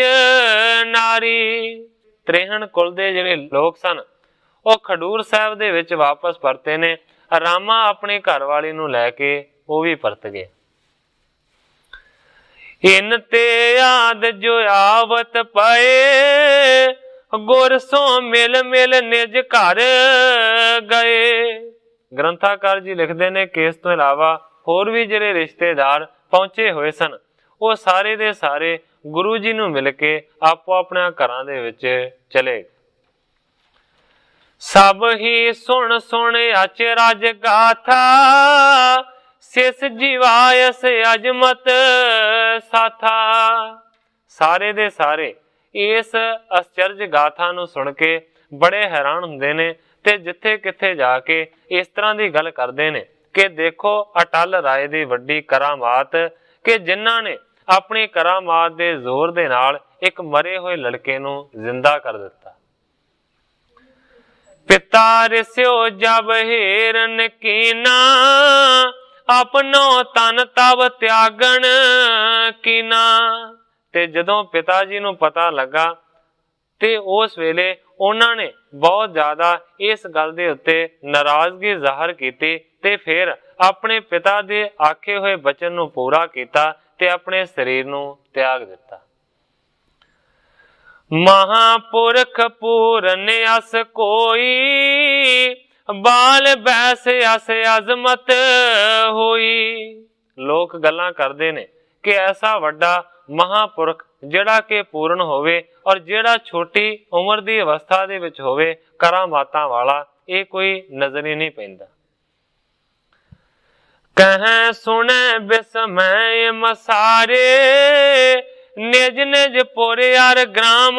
ਨਾਰੀ। ਤ੍ਰੇਹਣ ਕੁਲ ਦੇ ਜਿਹੜੇ ਲੋਕ ਸਨ ਉਹ ਖਡੂਰ ਸਾਹਿਬ ਦੇ ਵਿੱਚ ਵਾਪਸ ਪਰਤੇ ਨੇ। ਰਾਮਾ ਆਪਣੀ ਘਰਵਾਲੀ ਨੂੰ ਲੈ ਕੇ ਉਹ ਵੀ ਪਰਤ ਗਏ। ਇਨ ਤੇ ਆਦ ਜੋ ਆਵਤ ਪਏ, ਗੁਰ ਸੋ ਮਿਲ ਮਿਲ ਨਿਜ ਘਰ ਗਏ। ਗ੍ਰੰਥਾਕਾਰ ਜੀ ਲਿਖਦੇ ਨੇ ਕਿ ਇਸ ਤੋਂ ਇਲਾਵਾ ਹੋਰ ਵੀ ਜਿਹੜੇ ਰਿਸ਼ਤੇਦਾਰ ਪਹੁੰਚੇ ਹੋਏ ਸਨ ਉਹ ਸਾਰੇ ਦੇ ਸਾਰੇ ਗੁਰੂ ਜੀ ਨੂੰ ਮਿਲ ਕੇ ਆਪੋ ਆਪਣੇ ਘਰਾਂ ਦੇ ਵਿੱਚ ਚਲੇ। ਸਭ ਹੀ ਸੁਣ ਸੁਣ ਅਚਰਜ ਗਾਥਾ, ਸਿਸ ਜੀਵਾਇਸ ਅਜਮਤ ਸਾਥਾ। ਸਾਰੇ ਦੇ ਸਾਰੇ ਇਸ ਅਚਰਜ ਗਾਥਾ ਨੂੰ ਸੁਣ ਕੇ ਬੜੇ ਹੈਰਾਨ ਹੁੰਦੇ ਨੇ ਤੇ ਜਿੱਥੇ ਕਿੱਥੇ ਜਾ ਕੇ ਇਸ ਤਰ੍ਹਾਂ ਦੀ ਗੱਲ ਕਰਦੇ ਨੇ ਕਿ ਦੇਖੋ ਅਟਲ ਰਾਏ ਦੀ ਵੱਡੀ ਕਰਾਮਾਤ ਕਿ ਜਿਨ੍ਹਾਂ ਨੇ ਆਪਣੀ ਕਰਾਮਾਤ ਦੇ ਜ਼ੋਰ ਦੇ ਨਾਲ ਇੱਕ ਮਰੇ ਹੋਏ ਲੜਕੇ ਨੂੰ ਜ਼ਿੰਦਾ ਕਰ ਦਿੱਤਾ। ਪਿਤਾ ਰਿਸਿਓ ਜਬ ਹੀਰਨ ਕੀਨਾ, ਆਪਣੋ ਤਨ ਤਬ ਤਿਆਗਣ ਕੀਨਾ। ਤੇ ਜਦੋਂ ਪਿਤਾ ਜੀ ਨੂੰ ਪਤਾ ਲੱਗਾ ਤੇ ਉਸ ਵੇਲੇ ਉਹਨਾਂ ਨੇ ਬਹੁਤ ਜ਼ਿਆਦਾ ਇਸ ਗੱਲ ਦੇ ਉੱਤੇ ਨਾਰਾਜ਼ਗੀ ਜ਼ਾਹਰ ਕੀਤੀ ਤੇ ਫਿਰ ਆਪਣੇ ਪਿਤਾ ਦੇ ਆਖੇ ਹੋਏ ਬਚਨ ਨੂੰ ਪੂਰਾ ਕੀਤਾ ਤੇ ਆਪਣੇ ਸਰੀਰ ਨੂੰ ਤਿਆਗ ਦਿੱਤਾ। ਮਹਾਪੁਰਖ ਪੂਰਨ ਅਸ ਕੋਈ, ਬਾਲ ਬੈਸ ਅਸ ਅਜ਼ਮਤ ਹੋਈ। ਲੋਕ ਗੱਲਾਂ ਕਰਦੇ ਨੇ ਕਿ ਐਸਾ ਵੱਡਾ ਮਹਾਪੁਰਖ ਜਿਹੜਾ ਕਿ ਪੂਰਨ ਹੋਵੇ ਔਰ ਜਿਹੜਾ ਛੋਟੀ ਉਮਰ ਦੀ ਅਵਸਥਾ ਦੇ ਵਿੱਚ ਹੋਵੇ ਕਰਾਮਾਤਾਂ ਵਾਲਾ, ਇਹ ਕੋਈ ਨਜ਼ਰ ਹੀ ਨਹੀਂ ਪੈਂਦਾ। ਕਹਿ ਸੁਣੇ ਬਿਸਮੈ ਮਸਾਰੇ, ਨਿਜ ਨਿਜ ਪੁਰ ਅਰ ਗ੍ਰਾਮ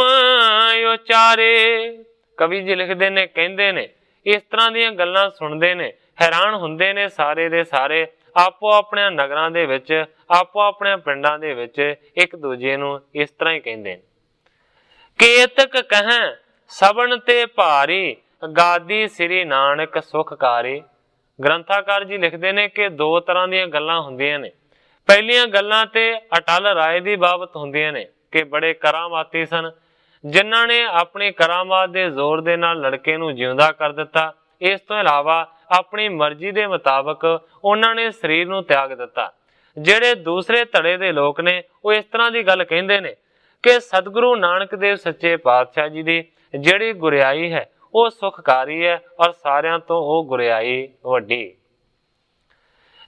ਉਚਾਰੇ। ਕਵੀ ਜੀ ਲਿਖਦੇ ਨੇ, ਕਹਿੰਦੇ ਨੇ ਇਸ ਤਰ੍ਹਾਂ ਦੀਆਂ ਗੱਲਾਂ ਸੁਣਦੇ ਨੇ, ਹੈਰਾਨ ਹੁੰਦੇ ਨੇ ਸਾਰੇ ਦੇ ਸਾਰੇ। ਆਪੋ ਆਪਣੇ ਨਗਰਾਂ ਦੇ ਵਿੱਚ ਆਪੋ ਆਪਣੇ ਪਿੰਡਾਂ ਦੇ ਵਿੱਚ ਇੱਕ ਦੂਜੇ ਨੂੰ ਇਸ ਤਰ੍ਹਾਂ ਹੀ ਕਹਿੰਦੇ ਨੇ। ਕੇਤਕ ਕਹਿ ਸਬਨ ਤੇ ਭਾਰੀ, ਗਾਦੀ ਸ੍ਰੀ ਨਾਨਕ ਸੁਖਕਾਰੀ। ਗ੍ਰੰਥਾਕਾਰ ਜੀ ਲਿਖਦੇ ਨੇ ਕਿ ਦੋ ਤਰ੍ਹਾਂ ਦੀਆਂ ਗੱਲਾਂ ਹੁੰਦੀਆਂ ਨੇ। ਪਹਿਲੀਆਂ ਗੱਲਾਂ ਤੇ ਅਟਲ ਰਾਏ ਦੀ ਬਾਬਤ ਹੁੰਦੀਆਂ ਨੇ ਕਿ ਬੜੇ ਕਰਾਮਾਤੀ ਸਨ ਜਿਨ੍ਹਾਂ ਨੇ ਆਪਣੀ ਕਰਾਮਾਤ ਦੇ ਜ਼ੋਰ ਦੇ ਨਾਲ ਲੜਕੇ ਨੂੰ ਜਿਉਂਦਾ ਕਰ ਦਿੱਤਾ। ਇਸ ਤੋਂ ਇਲਾਵਾ ਆਪਣੀ ਮਰਜ਼ੀ ਦੇ ਮੁਤਾਬਕ ਉਹਨਾਂ ਨੇ ਸਰੀਰ ਨੂੰ ਤਿਆਗ ਦਿੱਤਾ। ਜਿਹੜੇ ਦੂਸਰੇ ਧੜੇ ਦੇ ਲੋਕ ਨੇ ਉਹ ਇਸ ਤਰ੍ਹਾਂ ਦੀ ਗੱਲ ਕਹਿੰਦੇ ਨੇ ਕਿ ਸਤਿਗੁਰੂ ਨਾਨਕ ਦੇਵ ਸੱਚੇ ਪਾਤਸ਼ਾਹ ਜੀ ਦੀ ਜਿਹੜੀ ਗੁਰਿਆਈ ਹੈ ਉਹ ਸੁਖਕਾਰੀ ਹੈ ਔਰ ਸਾਰਿਆਂ ਤੋਂ ਉਹ ਗੁਰਿਆਈ ਵੱਡੀ।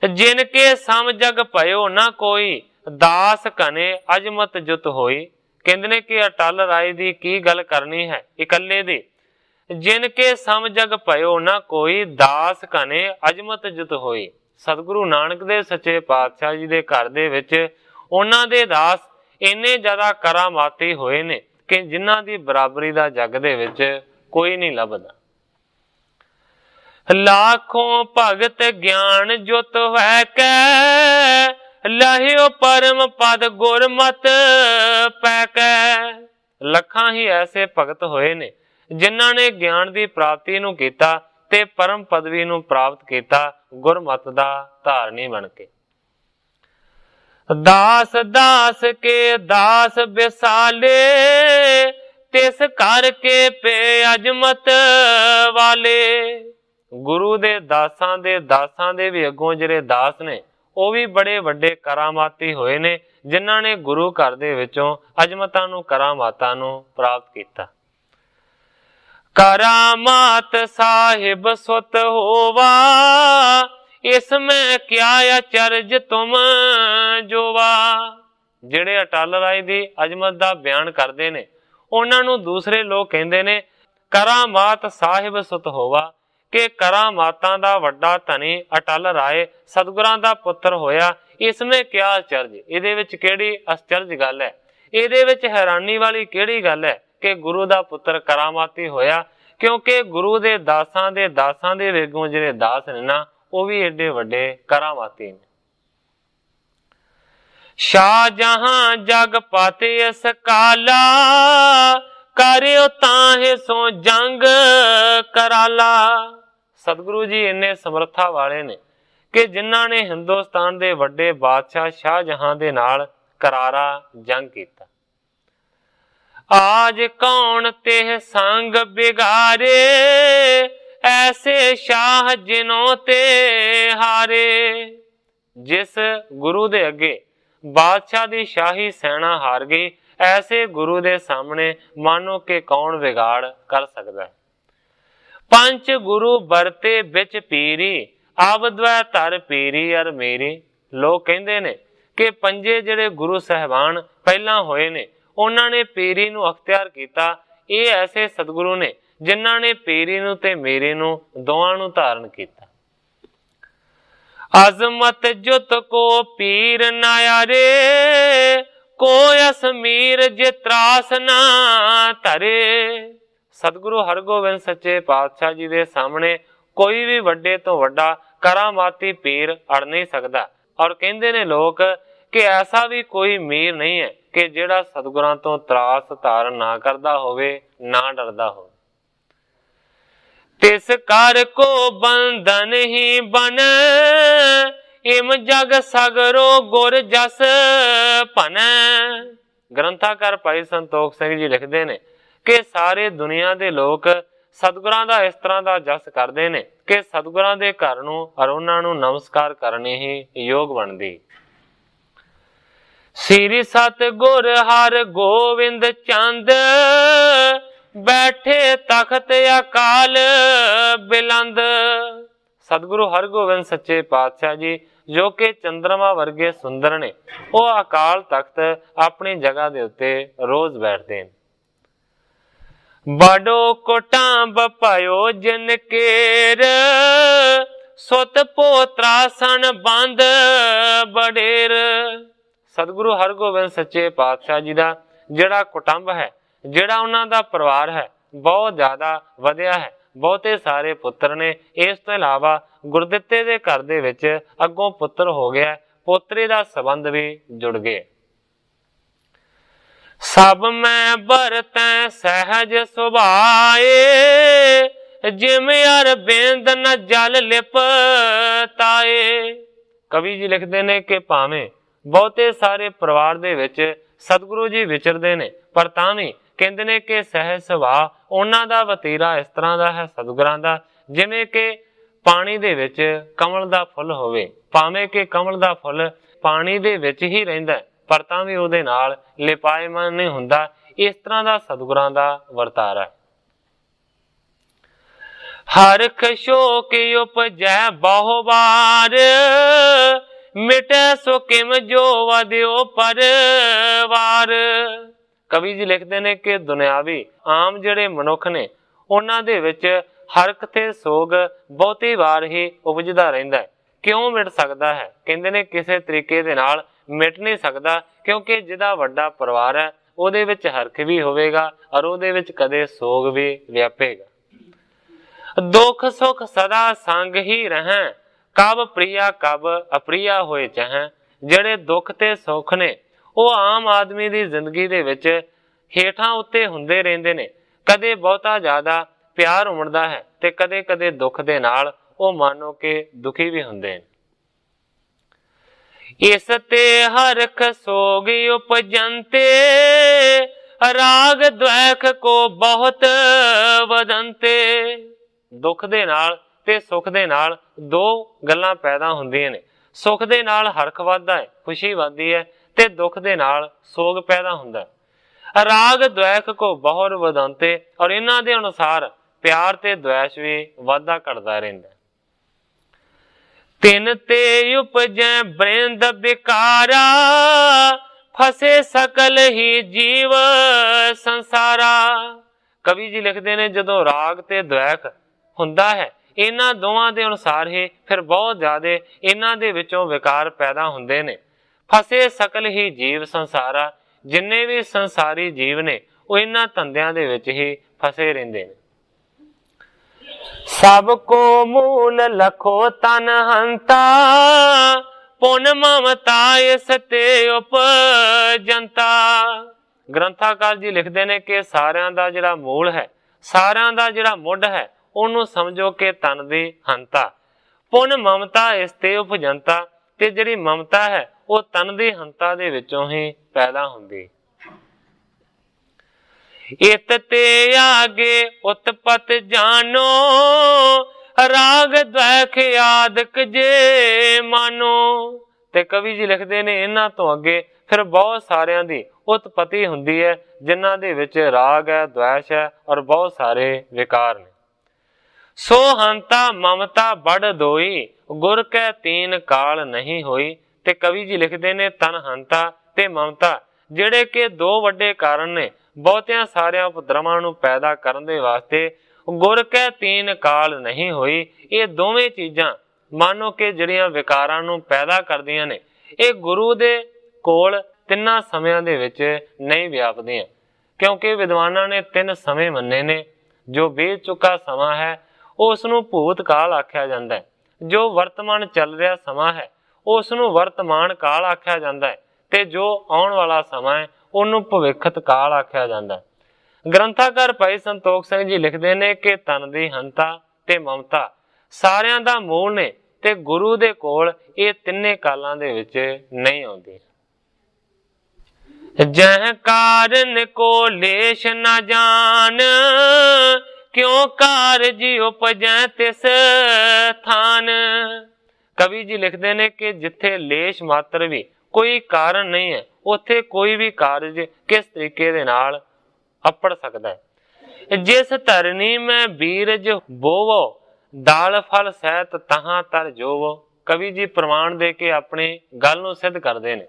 ਜਿਨ ਕੇ ਸਮ ਜਗ ਭਇਓ ਨਾ ਕੋਈ, ਦਾਸ ਕਨੇ ਅਜਮਤ ਜੁਤ ਹੋਈ। ਕਹਿੰਦੇ ਨੇ ਕਿ ਅਟਲ ਰਾਏ ਦੀ ਕੀ ਗੱਲ ਕਰਨੀ ਹੈ ਇਕੱਲੇ ਦੀ। ਜਿਨ ਕੇ ਸਮ ਜਗ ਭਇਓ ਨਾ ਕੋਈ, ਦਾਸ ਕਨੇ ਅਜਮਤ ਜੁਤ ਹੋਈ। ਸਤਿਗੁਰੂ ਨਾਨਕ ਦੇਵ ਸੱਚੇ ਪਾਤਸ਼ਾਹ ਜੀ ਦੇ ਘਰ ਦੇ ਵਿੱਚ ਉਹਨਾਂ ਦੇ ਦਾਸ ਇੰਨੇ ਜ਼ਿਆਦਾ ਕਰਾਮਾਤੀ ਹੋਏ ਨੇ ਕਿ ਜਿਨ੍ਹਾਂ ਦੀ ਬਰਾਬਰੀ ਦਾ ਜੱਗ ਦੇ ਵਿੱਚ ਕੋਈ ਨਹੀਂ ਲੱਭਦਾ। लाखों भगत ज्ञान जुत है कै लहियो परम पद गुरमत पैकै। ਲੱਖਾਂ ਹੀ ਐਸੇ ਭਗਤ ਹੋਏ ਨੇ ਜਿਨ੍ਹਾਂ ਨੇ ਗਿਆਨ ਦੀ ਪ੍ਰਾਪਤੀ ਨੂੰ ਕੀਤਾ ਤੇ ਪਰਮ ਪਦਵੀ ਨੂੰ ਪ੍ਰਾਪਤ ਕੀਤਾ ਗੁਰਮਤ ਦਾ ਧਾਰਨੀ ਬਣ ਕੇ। दास दास के दास बिसाले तिस कर के पे अजमत वाले। गुरु दे दासां दे भी अगों जिहड़े दास ने ਉਹ ਵੀ बड़े ਵੱਡੇ करामाती होए ने जिन्हां ने गुरु घर दे विचों अजमतां नूं करामातां नूं प्राप्त कीता। करामात साहिब सुत होवा इसमें क्या अचरज तुम जोवा। ਜਿਹੜੇ ਅਟਲ ਰਾਏ ਦੀ ਅਜਮਤ ਦਾ ਬਿਆਨ ਕਰਦੇ ਨੇ ਉਹਨਾਂ ਨੂੰ ਦੂਸਰੇ ਲੋਕ ਕਹਿੰਦੇ ਨੇ ਕਰਾਮਾਤ ਸਾਹਿਬ ਸੁਤ ਹੋਵਾ, ਕਿ ਕਰਾਮਾਤਾਂ ਦਾ ਵੱਡਾ ਧਨੀ ਅਟਲ ਰਾਏ ਸਤਿਗੁਰਾਂ ਦਾ ਪੁੱਤਰ ਹੋਇਆ। ਇਸਮੇ ਕਿਆ ਅਚਰਜ, ਇਹਦੇ ਵਿੱਚ ਕਿਹੜੀ ਅਚਰਜ ਗੱਲ ਹੈ, ਇਹਦੇ ਵਿੱਚ ਹੈਰਾਨੀ ਵਾਲੀ ਕਿਹੜੀ ਗੱਲ ਹੈ ਕਿ ਗੁਰੂ ਦਾ ਪੁੱਤਰ ਕਰਾਮਾਤੀ ਹੋਇਆ। ਕਿਉਂਕਿ ਗੁਰੂ ਦੇ ਦਾਸਾਂ ਦੇ ਵੇਗੋਂ ਜਿਹੜੇ ਦਾਸ ਨੇ ਨਾ ਉਹ ਵੀ ਏਡੇ ਵੱਡੇ ਕਰਾਮਾਤੀ ਨੇ। शाहजहां जग पाते इस काला करियो ताहे सो जंग कराला। सतगुरु जी इन्ने समर्था वाले ने कि जिन्हां ने हिंदुस्तान दे वड्डे बादशाह शाहजहां दे नाल करारा जंग कीता। आज कौन तेह संग बिगारे ऐसे शाह जिनों ते हारे। जिस गुरु दे अगे बादशाह दी शाही सेना हार गई, ऐसे गुरु दे सामने मानो के कौन बिगाड़ कर सकता है। पंच गुरु बरते बिच पीरी अब द्वै धर पीरी अर मेरी। लोग कहते ने कि पंजे जिहड़े गुरु साहबान पहला होए ने उन्हां ने पीरी नूं अख्तियार कीता। ये ऐसे सतगुरु ने जिन्हां ने पीरी नूं ते मेरी नूं दोवां नूं धारण कीता। अजमत जुत को पीर नायारे को असमीर जे त्रास ना धरे। सतगुरु हरगोबिंद सच्चे पातशाह जी दे सामने कोई भी वड्डे तो वड्डा करामाती पीर अड़ नहीं सकता। और कहते ने लोग कि ऐसा भी कोई मीर नहीं है कि जिहड़ा सतगुरां तो त्रास धारण ना करता होवे ना डरदा होवे। तिस कर को बंधन ही बन इम जग सगरो गुर जस भन। ग्रंथाकार भाई संतोख सिंह जी लिखते ने कि सारे दुनिया के लोग सतगुरां दा इस तरह का जस करते हैं कि सतगुरां दे घर नूं और उन्हां नूं नमस्कार करने ही योग बनदी। श्री सतगुर हर गोविंद चंद बैठे तख्त अकाल बिलंद। सतगुरु हरगोबिंद सच्चे पातशाह जी जो कि चंद्रमा वर्गे सुंदर ने वो अकाल तख्त अपनी जगह दे उत्ते रोज बैठते हैं। बड़ो कोटांब पायो जिन केर सुत पोत्रा सन बंद बडेर। सतगुरु हरगोबिंद सच्चे पातशाह जी का जिहड़ा कुटुंब है, जिहड़ा उन्हां दा परिवार है, बहुत ज्यादा वधिया है। बहुते सारे पुत्र ने। इस तो इलावा गुरदित्ते दे घर दे विच अगों पुत्र हो गया, पोतरे दा संबंध भी जुड़ गए। सब मैं बरतै सहज सुभाए जिम अरबिंद न जल लिप ताए। कवि जी लिखते ने कि भावें बहुते सारे परिवार दे विच सतगुरु जी विचरदे ने पर तां भी कहते ने कि सहज सुभाव उन्हां दा वतीरा इस तरह का है सतगुरां दा जिवें कि पानी दे विच कमल दा फुल होवे। भावें कि कमल दा फुल पानी दे विच ही रहिंदा पर तां भी उहदे नाल लिपायमान नहीं हुंदा। इस तरह का सतगुरां दा वरतारा है। हर खशोक उपजै बहुबार मिटे सो किम जो वध्यो परवार। कवि जी लिखते हैं कि दुनियावी आम जिहड़े मनुख ने उन्हां दे विच हरक ते सोग बहुती वार ही उपजदा रहिंदा है। क्यों मिट सकदा है? कहंदे ने किसी तरीके दे नाल ਮਿਟ नहीं सकता, क्योंकि जिहदा वड्डा परिवार है ਉਹਦੇ ਵਿੱਚ हरख भी होवेगा और ਉਹਦੇ ਵਿੱਚ कदे सोग भी व्यापेगा। दुख सुख सदा संग ही रहें, कब प्रिया कब अप्रिया होए चाहें। ਜਿਹੜੇ दुख ते सुख ने ਉਹ आम आदमी ਦੀ ਜ਼ਿੰਦਗੀ ਦੇ ਵਿੱਚ ਹੇਠਾਂ ਉੱਤੇ ਹੁੰਦੇ ਰਹਿੰਦੇ ਨੇ। कदे बहुता ज़्यादा प्यार उमड़दा है ते कदे कदे दुख दे नाल ਉਹ मानो कि दुखी भी हुंदे ने। इस ते हरख सोग उपजंते, राग द्वैख को बहुत वदंते। दुख दे नाल ते सुख दे नाल दो गल्लां पैदा हुंदियां ने। सुख दे नाल हरख वधदा है, खुशी वधदी है, ते दुख दे नाल सोग पैदा हुंदा है। राग द्वैख को बहुत वदंते, और इन्हां दे अनुसार प्यार ते द्वेष भी वाधा घटदा रहिंदा है। तिन ते उपजै बृंद बिकारा, फसे सकल ही जीव संसारा। कवि जी लिखते ने जदों राग ते द्वैख हुंदा है, इन्हां दोवां दे अनुसार ही फिर बहुत ज्यादा इन्हां दे विचों विकार पैदा हुंदे ने। फसे सकल ही जीव संसारा, जिन्ने भी संसारी जीव ने वो इन्हां धंधियां दे विच ही फसे रहिंदे ने। सबको मूल लखो तन हंता, पुन ममता इस ते उपजंता। ग्रंथाकार जी लिखते ने कि सारियां दा जिहड़ा मूल है, सारियां दा जिहड़ा मुੱਢ है, ਉਹਨੂੰ समझो कि तन दी हंता। पुन ममता इस ते उपजंता, ते जिहड़ी ममता है ਉਹ तन दी हंता दे विचों ही पैदा हुंदी। इत ते आगे उत्पत जानो, राग द्वैख आदक जे मानो। ते कवि जी लिखते ने इन्हां तो अगे फिर बहुत सारियां दी उत्पत्ति हुंदी है, जिन्हां दे विच राग है, द्वेष है और बहुत सारे विकार ने। सो हंता ममता बड़ दोई, गुर कै तीन काल नहीं होई। ते कवि जी लिखते ने तन हंता ते ममता ਜਿਹੜੇ कि दो ਵੱਡੇ ਕਾਰਨ ਨੇ ਬਹੁਤਿਆਂ ਸਾਰਿਆਂ ਉਪਦਰਵਾਂ ਨੂੰ ਪੈਦਾ ਕਰਨ ਦੇ ਵਾਸਤੇ। ਗੁਰ ਕੈ ਤੀਨ ਕਾਲ ਨਹੀਂ ਹੋਈ, ਇਹ ਦੋਵੇਂ ਚੀਜ਼ਾਂ ਮਾਨੋ ਕਿ ਜਿਹੜੀਆਂ ਵਿਕਾਰਾਂ ਨੂੰ ਪੈਦਾ ਕਰਦੀਆਂ ਨੇ, ਇਹ ਗੁਰੂ ਦੇ ਕੋਲ ਤਿੰਨਾਂ ਸਮਿਆਂ ਦੇ ਵਿੱਚ ਨਹੀਂ ਵਿਆਪਦੀਆਂ, ਕਿਉਂਕਿ ਵਿਦਵਾਨਾਂ ਨੇ ਤਿੰਨ ਸਮੇਂ ਮੰਨੇ ਨੇ। ਜੋ ਬੀਤ ਚੁੱਕਾ ਸਮਾਂ ਹੈ ਉਸ ਨੂੰ ਭੂਤ ਕਾਲ ਆਖਿਆ ਜਾਂਦਾ ਹੈ, ਜੋ ਵਰਤਮਾਨ ਚੱਲ ਰਿਹਾ ਸਮਾਂ ਹੈ ਉਸ ਨੂੰ ਵਰਤਮਾਨ ਕਾਲ ਆਖਿਆ ਜਾਂਦਾ ਹੈ, ਤੇ ਜੋ ਆਉਣ ਵਾਲਾ ਸਮਾਂ ਹੈ ਉਹਨੂੰ ਭਵਿੱਖਤ ਕਾਲ ਆਖਿਆ ਜਾਂਦਾ ਹੈ। ਗ੍ਰੰਥਾਕਾਰ ਭਾਈ ਸੰਤੋਖ ਸਿੰਘ ਜੀ ਲਿਖਦੇ ਨੇ ਕਿ ਤਨ ਦੀ ਹੰਤਾ ਤੇ ਮਮਤਾ ਸਾਰਿਆਂ ਦਾ ਮੂਲ ਨੇ, ਤੇ ਗੁਰੂ ਦੇ ਕੋਲ ਇਹ ਤਿੰਨੇ ਕਾਲਾਂ ਦੇ ਵਿੱਚ ਨਹੀਂ ਆਉਂਦੀ। ਜਹ ਕਾਰਨ ਕੋ ਲੇਸ਼ ਨਾ ਜਾਣ, ਕਿਉਂ ਕਾਰਜ ਉਪਜੈ ਤਿਸ ਥਾਨ। ਕਵੀ ਜੀ ਲਿਖਦੇ ਨੇ ਕਿ ਜਿੱਥੇ ਲੇਸ਼ ਮਾਤਰ ਵੀ ਕੋਈ ਕਾਰਨ ਨਹੀਂ ਹੈ, ਉੱਥੇ ਕੋਈ ਵੀ ਕਾਰਜ ਕਿਸ ਤਰੀਕੇ ਦੇ ਨਾਲ ਅੱਪੜ ਸਕਦਾ ਹੈ। ਜਿਸ ਧਰਨੀ ਮੈਂ ਬੀਰਜ ਬੋਵੋ, ਦਾਲ ਫਲ ਸਹਿਤ ਤਹਾਂ ਤਰ ਜੋਵੋ। ਕਵੀ ਜੀ ਪ੍ਰਮਾਣ ਦੇ ਕੇ ਆਪਣੀ ਗੱਲ ਨੂੰ ਸਿੱਧ ਕਰਦੇ ਨੇ।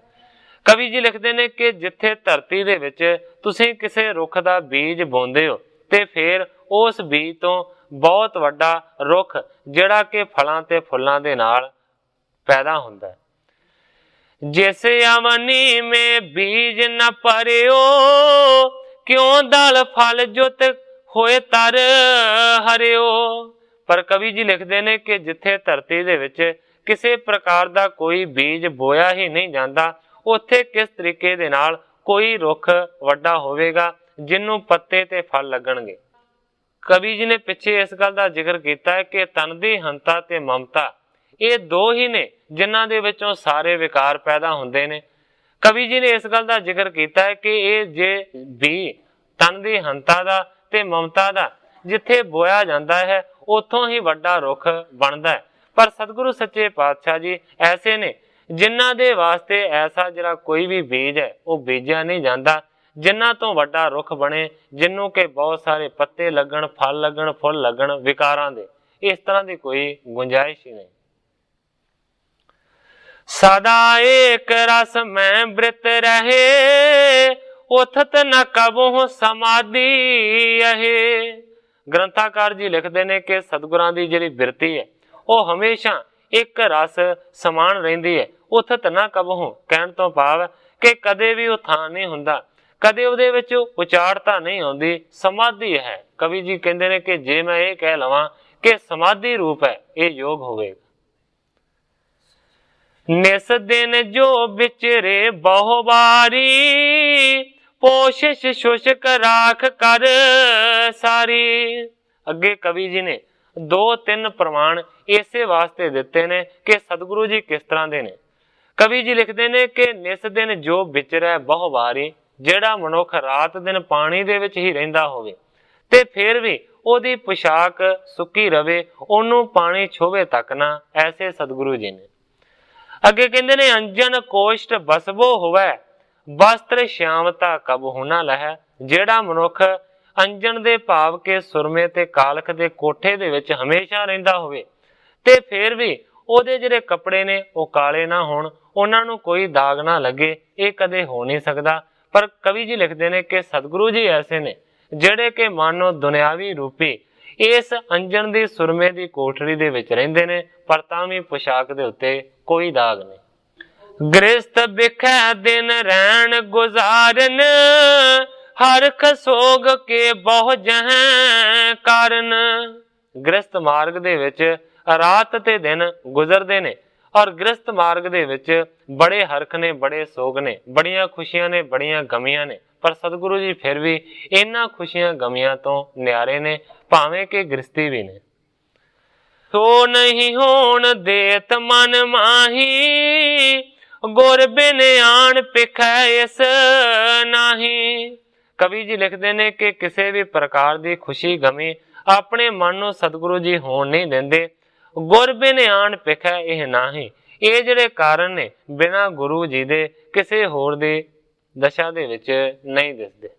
ਕਵੀ ਜੀ ਲਿਖਦੇ ਨੇ ਕਿ ਜਿੱਥੇ ਧਰਤੀ ਦੇ ਵਿੱਚ ਤੁਸੀਂ ਕਿਸੇ ਰੁੱਖ ਦਾ ਬੀਜ ਬੋਂਦੇ ਹੋ, ਤੇ ਫਿਰ ਉਸ ਬੀਜ ਤੋਂ ਬਹੁਤ ਵੱਡਾ ਰੁੱਖ ਜਿਹੜਾ ਕਿ ਫਲਾਂ ਤੇ ਫੁੱਲਾਂ ਦੇ ਨਾਲ ਪੈਦਾ ਹੁੰਦਾ ਹੈ। जिस अवनी में बीज न परियो, क्यों दल फल जुत होए तर हरियो। पर कवि जी लिखते ने कि जिथे धरती दे विच किसी प्रकार का कोई बीज बोया ही नहीं जाता, उत्थे किस तरीके दे नाल कोई रुख वड्डा होवेगा जिन्नू पत्ते ते फल लगणगे। कवि जी ने पिछे इस गल का जिक्र किया है कि तन दी हंता ते ममता ये दो ही ने जिन्हां दे विचों सारे विकार पैदा हुंदे ने। कवि जी ने इस गल का जिक्र किया है कि ये जे भी तन दी हंता दा ते ममता दा जिथे बोया जाता है उथों ही वड्डा रुख बनता है। पर सतगुरु सच्चे पातशाह जी ऐसे ने जिन्हां दे वास्ते ऐसा जिहड़ा कोई भी बीज है वो बीजा नहीं जाता, जिन्हां तो वड्डा रुख बने, जिन्हों के बहुत सारे पत्ते लगन, फल लगन, फुल लगन विकारां दे। इस तरह की कोई गुंजाइश ही नहीं। सदा एक रस में वृत रहे, उथत न कबहु समाधि अहे। ग्रंथाकार जी लिखते ने कि सतगुरां दी जिहड़ी बिरती है वो हमेशा एक रस समान रहिंदी है, ਉਥਤ ਨਾ ਕਬਹੂ। ਕਹਿਣ ਤੋਂ ਭਾਵ ਕਿ ਕਦੇ ਵੀ ਉਹ ਥਾਂ ਨਹੀਂ ਹੁੰਦਾ, ਕਦੇ ਉਹਦੇ ਵਿੱਚ ਉਚਾੜਤਾ ਨਹੀਂ ਆਉਂਦੀ, ਸਮਾਧੀ ਹੈ। ਕਵੀ ਜੀ ਕਹਿੰਦੇ ਨੇ ਕਿ ਜੇ ਮੈਂ ਇਹ ਕਹਿ ਲਵਾਂ ਕਿ ਸਮਾਧੀ ਰੂਪ ਹੈ, ਇਹ ਯੋਗ ਹੋਵੇਗਾ। ਨਿਸ ਦਿਨ ਜੋ ਵਿਚਰੇ ਬਹੁ ਵਾਰੀ, ਪੋਸ਼ਿਸ਼ ਸ਼ੁਸ਼ਕ ਰਾਖ ਕਰ ਸਾਰੀ। ਅੱਗੇ ਕਵੀ ਜੀ ਨੇ 2-3 ਪ੍ਰਮਾਣ ਇਸੇ ਵਾਸਤੇ ਦਿੱਤੇ ਨੇ ਕਿ ਸਤਿਗੁਰੂ ਜੀ ਕਿਸ ਤਰ੍ਹਾਂ ਦੇ ਨੇ। ਕਵੀ ਜੀ ਲਿਖਦੇ ਨੇ ਕਿ ਨਿਸ ਦਿਨ ਜੋ ਵਿਚਰੈ ਬਹੁ ਵਾਰੀ, ਜਿਹੜਾ ਮਨੁੱਖ ਰਾਤ ਦਿਨ ਪਾਣੀ ਦੇ ਵਿੱਚ ਹੀ ਰਹਿੰਦਾ ਹੋਵੇ ਤੇ ਫਿਰ ਵੀ ਉਹਦੀ ਪੁਸ਼ਾਕ ਸੁੱਕੀ ਰਵੇ, ਉਹਨੂੰ ਪਾਣੀ ਛੋਵੇ ਤੱਕ ਨਾ, ਐਸੇ ਸਤਿਗੁਰੂ ਜੀ ਨੇ। ਅੱਗੇ ਕਹਿੰਦੇ ਨੇ ਅੰਜਨ ਕੋਸ਼ਟ ਬਸਬੋ ਹੋਵੇ, ਵਸਤਰ ਸ਼ਿਆਮਤਾ ਕਬਹੂ ਨਾ ਲਹੈ। ਜਿਹੜਾ ਮਨੁੱਖ ਅੰਜਨ ਦੇ ਭਾਵ ਕੇ ਸੁਰਮੇ ਤੇ ਕਾਲਖ ਦੇ ਕੋਠੇ ਦੇ ਵਿੱਚ ਹਮੇਸ਼ਾ ਰਹਿੰਦਾ ਹੋਵੇ ਤੇ ਫਿਰ ਵੀ ਉਹਦੇ ਜਿਹੜੇ ਕੱਪੜੇ ਨੇ ਉਹ ਕਾਲੇ ਨਾ ਹੋਣ, ਉਹਨਾਂ ਨੂੰ ਕੋਈ ਦਾਗ ਨਾ ਲੱਗੇ, ਇਹ ਕਦੇ ਹੋ ਨਹੀਂ ਸਕਦਾ। ਪਰ ਕਵੀ ਜੀ ਲਿਖਦੇ ਨੇ ਕਿ ਸਤਿਗੁਰੂ ਜੀ ਐਸੇ ਨੇ ਜਿਹੜੇ ਕਿ ਮਾਨੋ ਦੁਨਿਆਵੀ ਰੂਪੀ ਇਸ ਅੰਜਨ ਦੀ ਸੁਰਮੇ ਦੀ ਕੋਠੜੀ ਦੇ ਵਿੱਚ ਰਹਿੰਦੇ ਨੇ, ਪਰ ਤਾਂ ਵੀ ਪੁਸ਼ਾਕ ਦੇ ਉੱਤੇ ਕੋਈ ਦਾਗ ਨਹੀਂ। ਗ੍ਰਸਤ ਬਿਖੈ ਦਿਨ ਰਹਿਣ ਗੁਜ਼ਾਰਨ, ਹਰਖ ਸੋਗ ਕੇ ਬਹੁ ਜਹੈ ਕਾਰਨ। ਗ੍ਰਸਤ ਮਾਰਗ ਦੇ ਵਿੱਚ ਰਾਤ ਤੇ ਦਿਨ ਗੁਜ਼ਰਦੇ ਨੇ, ਔਰ ਗ੍ਰਸਤ ਮਾਰਗ ਦੇ ਵਿੱਚ ਬੜੇ ਹਰਖ ਨੇ, ਬੜੇ ਸੋਗ ਨੇ, ਬੜੀਆਂ ਖੁਸ਼ੀਆਂ ਨੇ, ਬੜੀਆਂ ਗਮੀਆਂ ਨੇ, ਪਰ ਸਤਿਗੁਰੂ ਜੀ ਫਿਰ ਵੀ ਇਹਨਾਂ ਖੁਸ਼ੀਆਂ ਗਮੀਆਂ ਤੋਂ ਨਿਆਰੇ ਨੇ, ਭਾਵੇਂ ਕਿ ਗ੍ਰਸਤੀ ਵੀ ਨੇ। ਸੋ ਨਹੀਂ ਹੋਣ ਦੇਤ ਮਨ ਮਾਹੀ, ਗੁਰ ਬਿਨ ਆਣ ਪਿਖੈ ਇਸ ਨਾਹੀ। ਕਵੀ ਜੀ ਲਿਖਦੇ ਨੇ ਕਿ ਕਿਸੇ ਵੀ ਪ੍ਰਕਾਰ ਦੀ ਖੁਸ਼ੀ ਗਮੀ ਆਪਣੇ ਮਨ ਨੂੰ ਸਤਿਗੁਰੂ ਜੀ ਹੋਣ ਨਹੀਂ ਦਿੰਦੇ। ਗੁਰ ਬਿਨ ਆਣ ਪਿਖੈ ਇਹ ਨਾਹੀ, ਇਹ ਜਿਹੜੇ ਕਾਰਨ ਨੇ ਬਿਨਾਂ ਗੁਰੂ ਜੀ ਦੇ ਕਿਸੇ ਹੋਰ ਦੀ ਦਸ਼ਾ ਦੇ ਵਿੱਚ ਨਹੀਂ ਦਿਸਦੇ।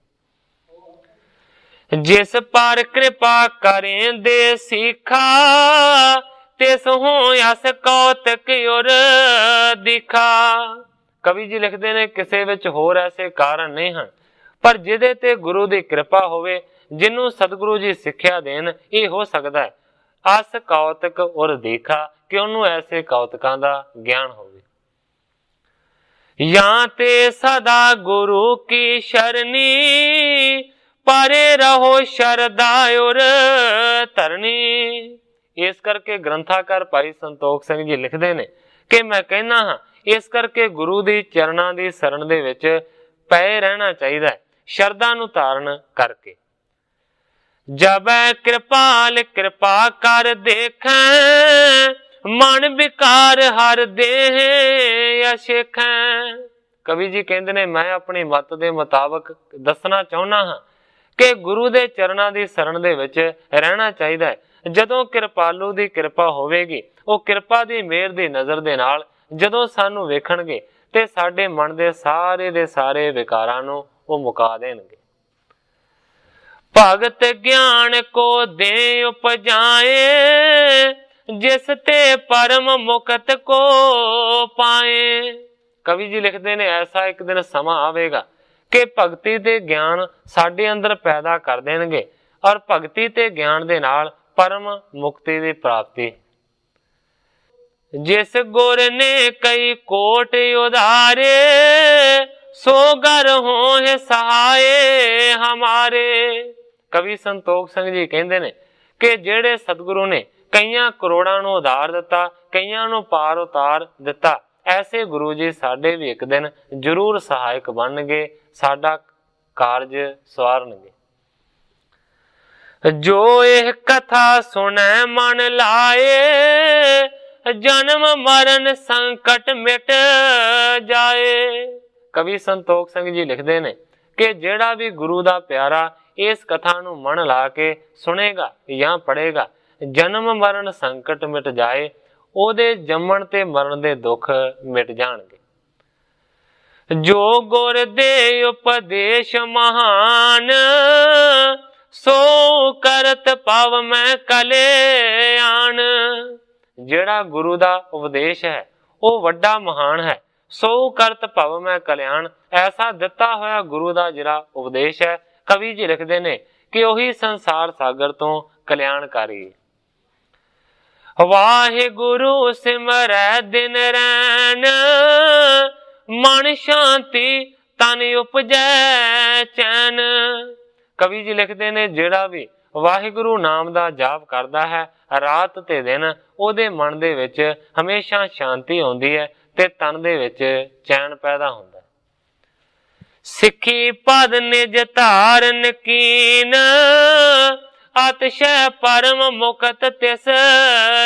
ਜਿਸ ਪਰ ਕਿਰਪਾ ਕਰੇਂਦੇ ਸਿੱਖਾ, ਤਿਸ ਹੋਂ ਅਸ ਕੌਤਕ ਔਰ ਦਿਖਾ। ਕਵੀ ਜੀ ਲਿਖਦੇ ਨੇ ਕਿਸੇ ਵਿੱਚ ਹੋਰ ਐਸੇ ਕਾਰਨ ਨਹੀਂ ਹਨ, ਪਰ ਜਿਹਦੇ ਤੇ ਗੁਰੂ ਦੀ ਕਿਰਪਾ ਹੋਵੇ, ਜਿਹਨੂੰ ਸਤਿਗੁਰੂ ਜੀ ਸਿੱਖਿਆ ਦੇਣ, ਇਹ ਹੋ ਸਕਦਾ ਹੈ ਅਸ ਕੌਤਕ ਔਰ ਦੇਖਾ, ਕਿ ਉਹਨੂੰ ਐਸੇ ਕੌਤਕਾਂ ਦਾ ਗਿਆਨ ਹੋਵੇ। ਜਾਂ ਤੇ ਸਦਾ ਗੁਰੂ ਕੀ ਸ਼ਰਨੀ, ਪਰੇ ਰਹੋ ਸ਼ਰਦਾ ਔਰ ਧਰਨੀ। ਇਸ ਕਰਕੇ ਗ੍ਰੰਥਾਕਾਰ ਭਾਈ ਸੰਤੋਖ ਸਿੰਘ ਜੀ ਲਿਖਦੇ ਨੇ ਕਿ ਮੈਂ ਕਹਿੰਦਾ ਹਾਂ, ਇਸ ਕਰਕੇ ਗੁਰੂ ਦੀ ਚਰਨਾਂ ਦੀ ਸ਼ਰਨ ਦੇ ਵਿੱਚ ਪਏ ਰਹਿਣਾ ਚਾਹੀਦਾ ਹੈ, ਸ਼ਰਧਾ ਨੂੰ ਧਾਰਨ ਕਰਕੇ। ਜਬੈ ਕਿਰਪਾਲ ਕਿਰਪਾ ਕਰ ਦੇਖੈ, ਮਨ ਵਿਕਾਰ ਹਰ ਦੇਹ ਅਸ਼ੇਖੈ। ਕਵੀ ਜੀ ਕਹਿੰਦੇ ਨੇ ਮੈਂ ਆਪਣੀ ਮੱਤ ਦੇ ਮੁਤਾਬਕ ਦੱਸਣਾ ਚਾਹੁੰਦਾ ਹਾਂ ਕਿ ਗੁਰੂ ਦੇ ਚਰਨਾਂ ਦੀ ਸ਼ਰਨ ਦੇ ਵਿੱਚ ਰਹਿਣਾ ਚਾਹੀਦਾ ਹੈ। ਜਦੋਂ ਕਿਰਪਾਲੂ ਦੀ ਕਿਰਪਾ ਹੋਵੇਗੀ, ਉਹ ਕਿਰਪਾ ਦੀ ਮਿਹਰ ਦੀ ਨਜ਼ਰ ਦੇ ਨਾਲ ਜਦੋਂ ਸਾਨੂੰ ਵੇਖਣਗੇ ਤੇ ਸਾਡੇ ਮਨ ਦੇ ਸਾਰੇ ਵਿਕਾਰਾਂ ਨੂੰ ਉਹ ਮੁਕਾ ਦੇਣਗੇ। ਭਗਤ ਗਿਆਨ ਕੋ ਦੇ ਉਪਜਾਏ, ਜਿਸ ਤੇ ਪਰਮ ਮੁਕਤ ਕੋ ਪਾਏ। ਕਵੀ ਜੀ ਲਿਖਦੇ ਨੇ ਐਸਾ ਇੱਕ ਦਿਨ ਸਮਾਂ ਆਵੇਗਾ ਕਿ ਭਗਤੀ ਤੇ ਗਿਆਨ ਸਾਡੇ ਅੰਦਰ ਪੈਦਾ ਕਰ ਦੇਣਗੇ, ਔਰ ਭਗਤੀ ਤੇ ਗਿਆਨ ਦੇ ਨਾਲ ਪਰਮ ਮੁਕਤੀ ਦੀ ਪ੍ਰਾਪਤੀ। ਜਿਸ ਗੁਰ ਨੇ ਕਈ ਕੋਟ ਉਧਾਰੇ, ਸੋ ਗਰ ਹੋਏ ਸਹਾਏ ਹਮਾਰੇ। ਕਵੀ ਸੰਤੋਖ ਸਿੰਘ ਜੀ ਕਹਿੰਦੇ ਨੇ ਕਿ ਜਿਹੜੇ ਸਤਿਗੁਰੂ ਨੇ ਕਈਆਂ ਕਰੋੜਾਂ ਨੂੰ ਉਧਾਰ ਦਿੱਤਾ, ਕਈਆਂ ਨੂੰ ਪਾਰ ਉਤਾਰ ਦਿੱਤਾ, ਐਸੇ ਗੁਰੂ ਜੀ ਸਾਡੇ ਵੀ ਇੱਕ ਦਿਨ ਜ਼ਰੂਰ ਸਹਾਇਕ ਬਣਨਗੇ, ਸਾਡਾ ਕਾਰਜ ਸਵਾਰਨਗੇ। ਜੋ ਇਹ ਕਥਾ ਸੁਣੈ ਮਨ ਲਾਏ, ਜਨਮ ਮਰਨ ਸੰਕਟ ਮਿਟ ਜਾਏ। ਕਵੀ ਸੰਤੋਖ ਸਿੰਘ ਜੀ ਲਿਖਦੇ ਨੇ ਕਿ ਜਿਹੜਾ ਵੀ ਗੁਰੂ ਦਾ ਪਿਆਰਾ ਇਸ ਕਥਾ ਨੂੰ ਮਨ ਲਾ ਕੇ ਸੁਣੇਗਾ ਜਾਂ ਪੜ੍ਹੇਗਾ, ਜਨਮ ਮਰਨ ਸੰਕਟ ਮਿਟ ਜਾਏ, ਉਹਦੇ ਜੰਮਣ ਤੇ ਮਰਨ ਦੇ ਦੁੱਖ ਮਿਟ ਜਾਣਗੇ। ਜੋ ਗੁਰ ਦੇ ਉਪਦੇਸ਼ ਮਹਾਨ, ਸੋ ਕਰਤ ਪਵ ਮੈਂ ਕਲਿਆਣ। ਜਿਹੜਾ ਗੁਰੂ ਦਾ ਉਪਦੇਸ਼ ਹੈ ਉਹ ਵੱਡਾ ਮਹਾਨ ਹੈ, ਸੋ ਕਰਤ ਭਵ ਮੈਂ ਕਲਿਆਣ। ਐਸਾ ਦਿੱਤਾ ਹੋਇਆ ਗੁਰੂ ਦਾ ਜਿਹੜਾ ਉਪਦੇਸ਼ ਹੈ, ਕਵੀ ਜੀ ਲਿਖਦੇ ਨੇ ਕਿ ਉਹੀ ਸੰਸਾਰ ਸਾਗਰ ਤੋਂ ਕਲਿਆਣਕਾਰੀ। वाहिगुरु सिमरै दिन रैन, मन शांति तन उपजै चैन। कवि जी लिखते ने जिहड़ा भी वाहिगुरु नाम दा जाप करदा है रात ते दिन, ਉਹਦੇ मन दे विच हमेशा शांति आउंदी है ते तन दे विच चैन पैदा हुंदा है। सिक्खी पद निज धारन कीन, अतिशय परम मुकत तिस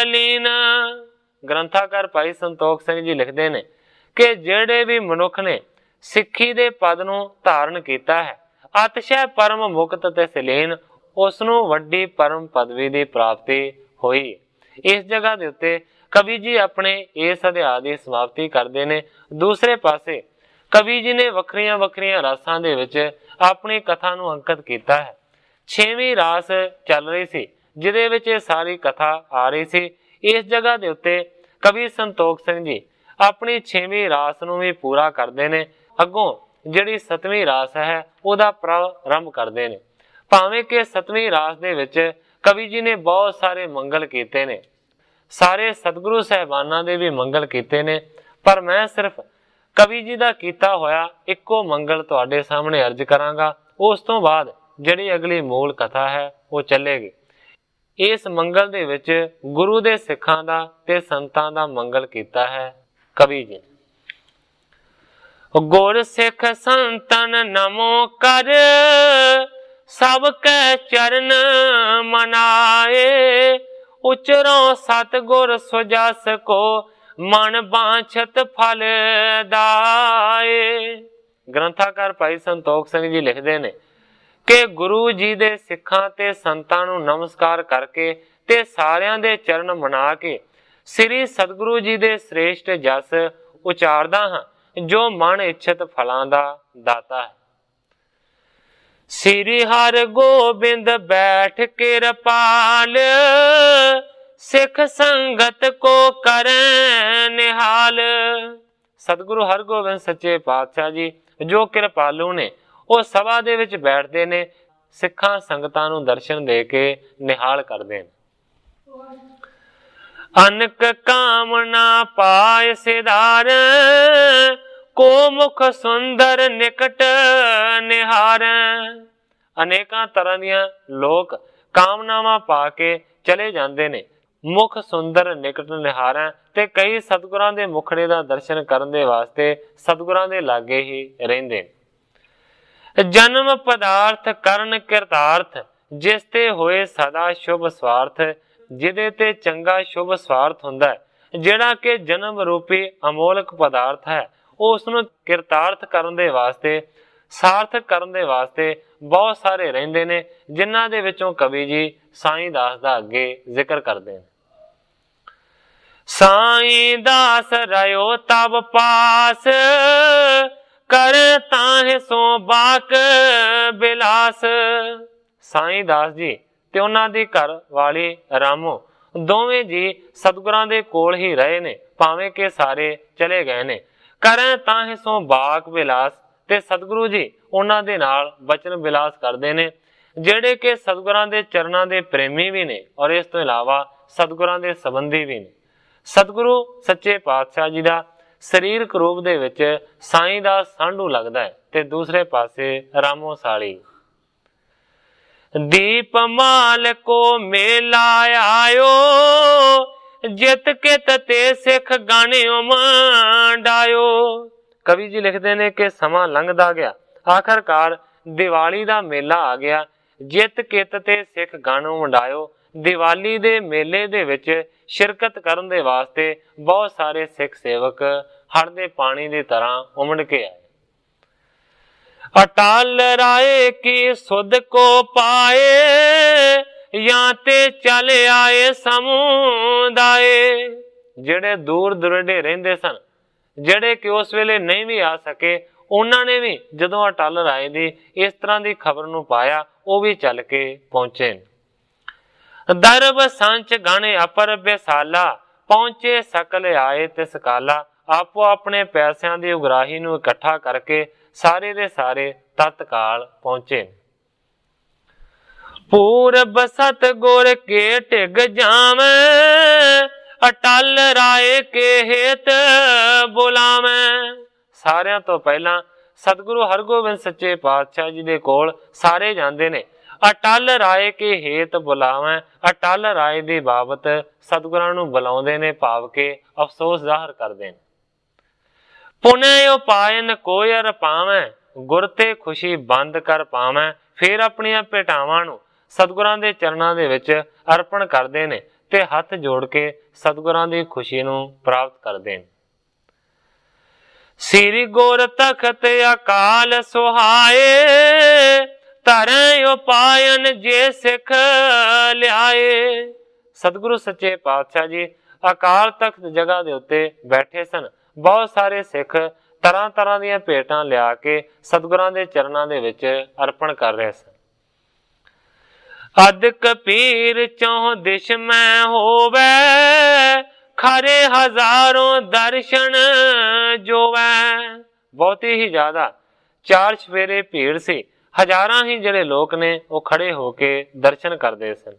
लीन। ग्रंथाकार भाई संतोख सिंह जी लिखते ने कि ਜਿਹੜੇ भी मनुख ने सिक्खी दे पद नूं धारण कीता है, अतिशय परम मुकत तिस लीन, उसनूं वड्डी परम पदवी की प्राप्ति होई। इस जगह के उत्ते कवि जी अपने इस अध्याय की समाप्ति करते हैं। दूसरे पासे कवि जी ने वखरियां वखरियां रासां दे विच अपनी कथा नूं अंकित किया है। 6वीं रास चल रही सी जिहदे विच सारी कथा आ रही सी। इस जगह के उत्ते कवि संतोख सिंह जी अपनी 6वीं रास नूं भी पूरा करते हैं। अगों जिहड़ी 7वीं रास है उहदा प्रारंभ करते हैं। भावें कि 7वीं रास दे विच कवि जी ने बहुत सारे मंगल किए ने, सारे सतगुरु साहिबाना दे भी मंगल किए ने, पर मैं सिर्फ कवि जी का किया होया इक्को मंगल तुहाडे सामने अर्ज करांगा। उस तो बाद जिहड़ी अगली मूल कथा है वो चलेगी। इस मंगल दे विच गुरु दे सिखां दा ते संतां दा मंगल किया है कवि जी। गुर सिख संतन नमो कर, सबके चरण मनाए, उचरों सतगुर सुजस को मन बांछत फल दाए। ग्रंथाकार भाई संतोख सिंह जी लिखते ने कि गुरु जी दे सिखां ते संतां नूं नमस्कार करके ते सारियां दे चरण मना के श्री सतगुरु जी दे श्रेष्ठ जस उचारदा हां, जो मन इच्छत फलां दा दाता है। श्री हर गोबिंद बैठ किरपाल, सिख संगत को करें निहाल। सतगुरु हरगोबिंद सच्चे पातशाह जी जो किरपालू ने वो सभा दे विच बैठते ने, सिखां संगतां नूं दर्शन दे के निहाल करदे ने। अनक कामना पाय सिधार, को मुख सुंदर निकट निहार। अनेकां तरह दियां लोक कामनावां पा के चले जाते ने, मुख सुंदर निकट निहार। ते कई सतगुरां दे मुखड़े दा दर्शन करन दे वास्ते सतगुरां दे लागे ही रहिंदे। जन्म पदार्थ करन किरतार्थ, जिस ते होए सदा शुभ स्वार्थ। जिहदे ते चंगा शुभ स्वार्थ हुंदा है, जिहड़ा कि जन्म रूपी अमोलक पदार्थ है, उसनूं किरतार्थ करन दे वास्ते सार्थक करन दे वास्ते बहुत सारे रहिंदे ने, जिन्हां दे विचों कवि जी साईं दास दा अगे जिक्र करदे ने। साईं दास रहो तब पास, कर ताहे सो बाक बिलास। साईं दास जी ते उन्हां दी घर वाली रामो दोवें जी सतगुरां दे कोल ही रहे ने, भावें कि सारे चले गए ने। करें ताहे सो बाक बिलास, ते सतगुरु जी उन्हां दे नाल बचन बिलास करदे ने, जिहड़े कि सतगुरां दे चरणां दे प्रेमी भी ने और इस तो इलावा सतगुरां दे संबंधी भी ने। सतगुरु सच्चे पातशाह जी दा सरीरक रूप दे विच साईं दा सांढू लगदा है ते दूसरे पासे रामो साली। दीप माल को मेला आयो, जित के तते सिख गाने मंडायो। कवि जी लिखते ने कि समा लंघदा गया, आखिरकार दिवाली दा मेला आ गया। जित कित ते सिख गानों मंडायो। दिवाली दे मेले दे विच शिरकत करन दे वास्ते बहुत सारे सिख सेवक हड़ दे पानी की तरह उमड़ के आए। अटाल राय की सुध को पाए, या ते चले आए समुदाय। जेड़े दूर दुरडे रहिंदे सन, जेड़े कि उस वेले नहीं भी आ सके, उन्होंने भी जदों अटल राय दी इस तरह की खबर नूं पाया, वो भी चल के पहुंचे। दरब संच गाने अपर बेसाला, पहुंचे सकल आए तिस काला। आपो अपने पैसिਆਂ ਦੀ ਉਗਰਾਹੀ ਨੂੰ ਇਕੱਠਾ ਕਰਕੇ ਸਾਰੇ ਦੇ ਸਾਰੇ ਤਤਕਾਲ ਪਹੁੰਚੇ। पूरब सतगुर के टिग जावे, अटल राय के हेत बुलावें। सारिਆਂ ਤੋਂ ਪਹਿਲਾਂ सतगुरु हरगोबिंद सच्चे पातशाह जी दे कोल सारे जांदे ने। अटल राय के हेत बुलावें, अटल राय दी बाबत सतगुरां नूं बुलाउंदे ने, भाव के अफसोस जाहिर करदे ने। पुनः उपायन कोय अर पावें, गुर ते खुशी बंद कर पावें। फिर अपनियां भेटावां नूं सतगुरां दे चरणां दे विच अर्पण करदे ने ते हथ जोड़ के सतगुरां दी खुशी नूं प्राप्त करदे ने। श्री गुर तखत अकाल सुहाए, धरें उपायन जे सिख लियाए। सतगुरु सच्चे पातशाह जी अकाल तख्त जगह दे उत्ते बैठे सन। बहुत सारे सिख तरह तरह दीयां भेटां लिया के सतगुरां दे चरणां दे विच अर्पण कर रहे सन। अद कपीर चौं दिश में होवे, खरे हजारों दर्शन जोवै। बहुत ही ज्यादा चार चफेरे भीड़ सी, हजारां ही जिहड़े लोक ने वो खड़े होके दर्शन करते सन।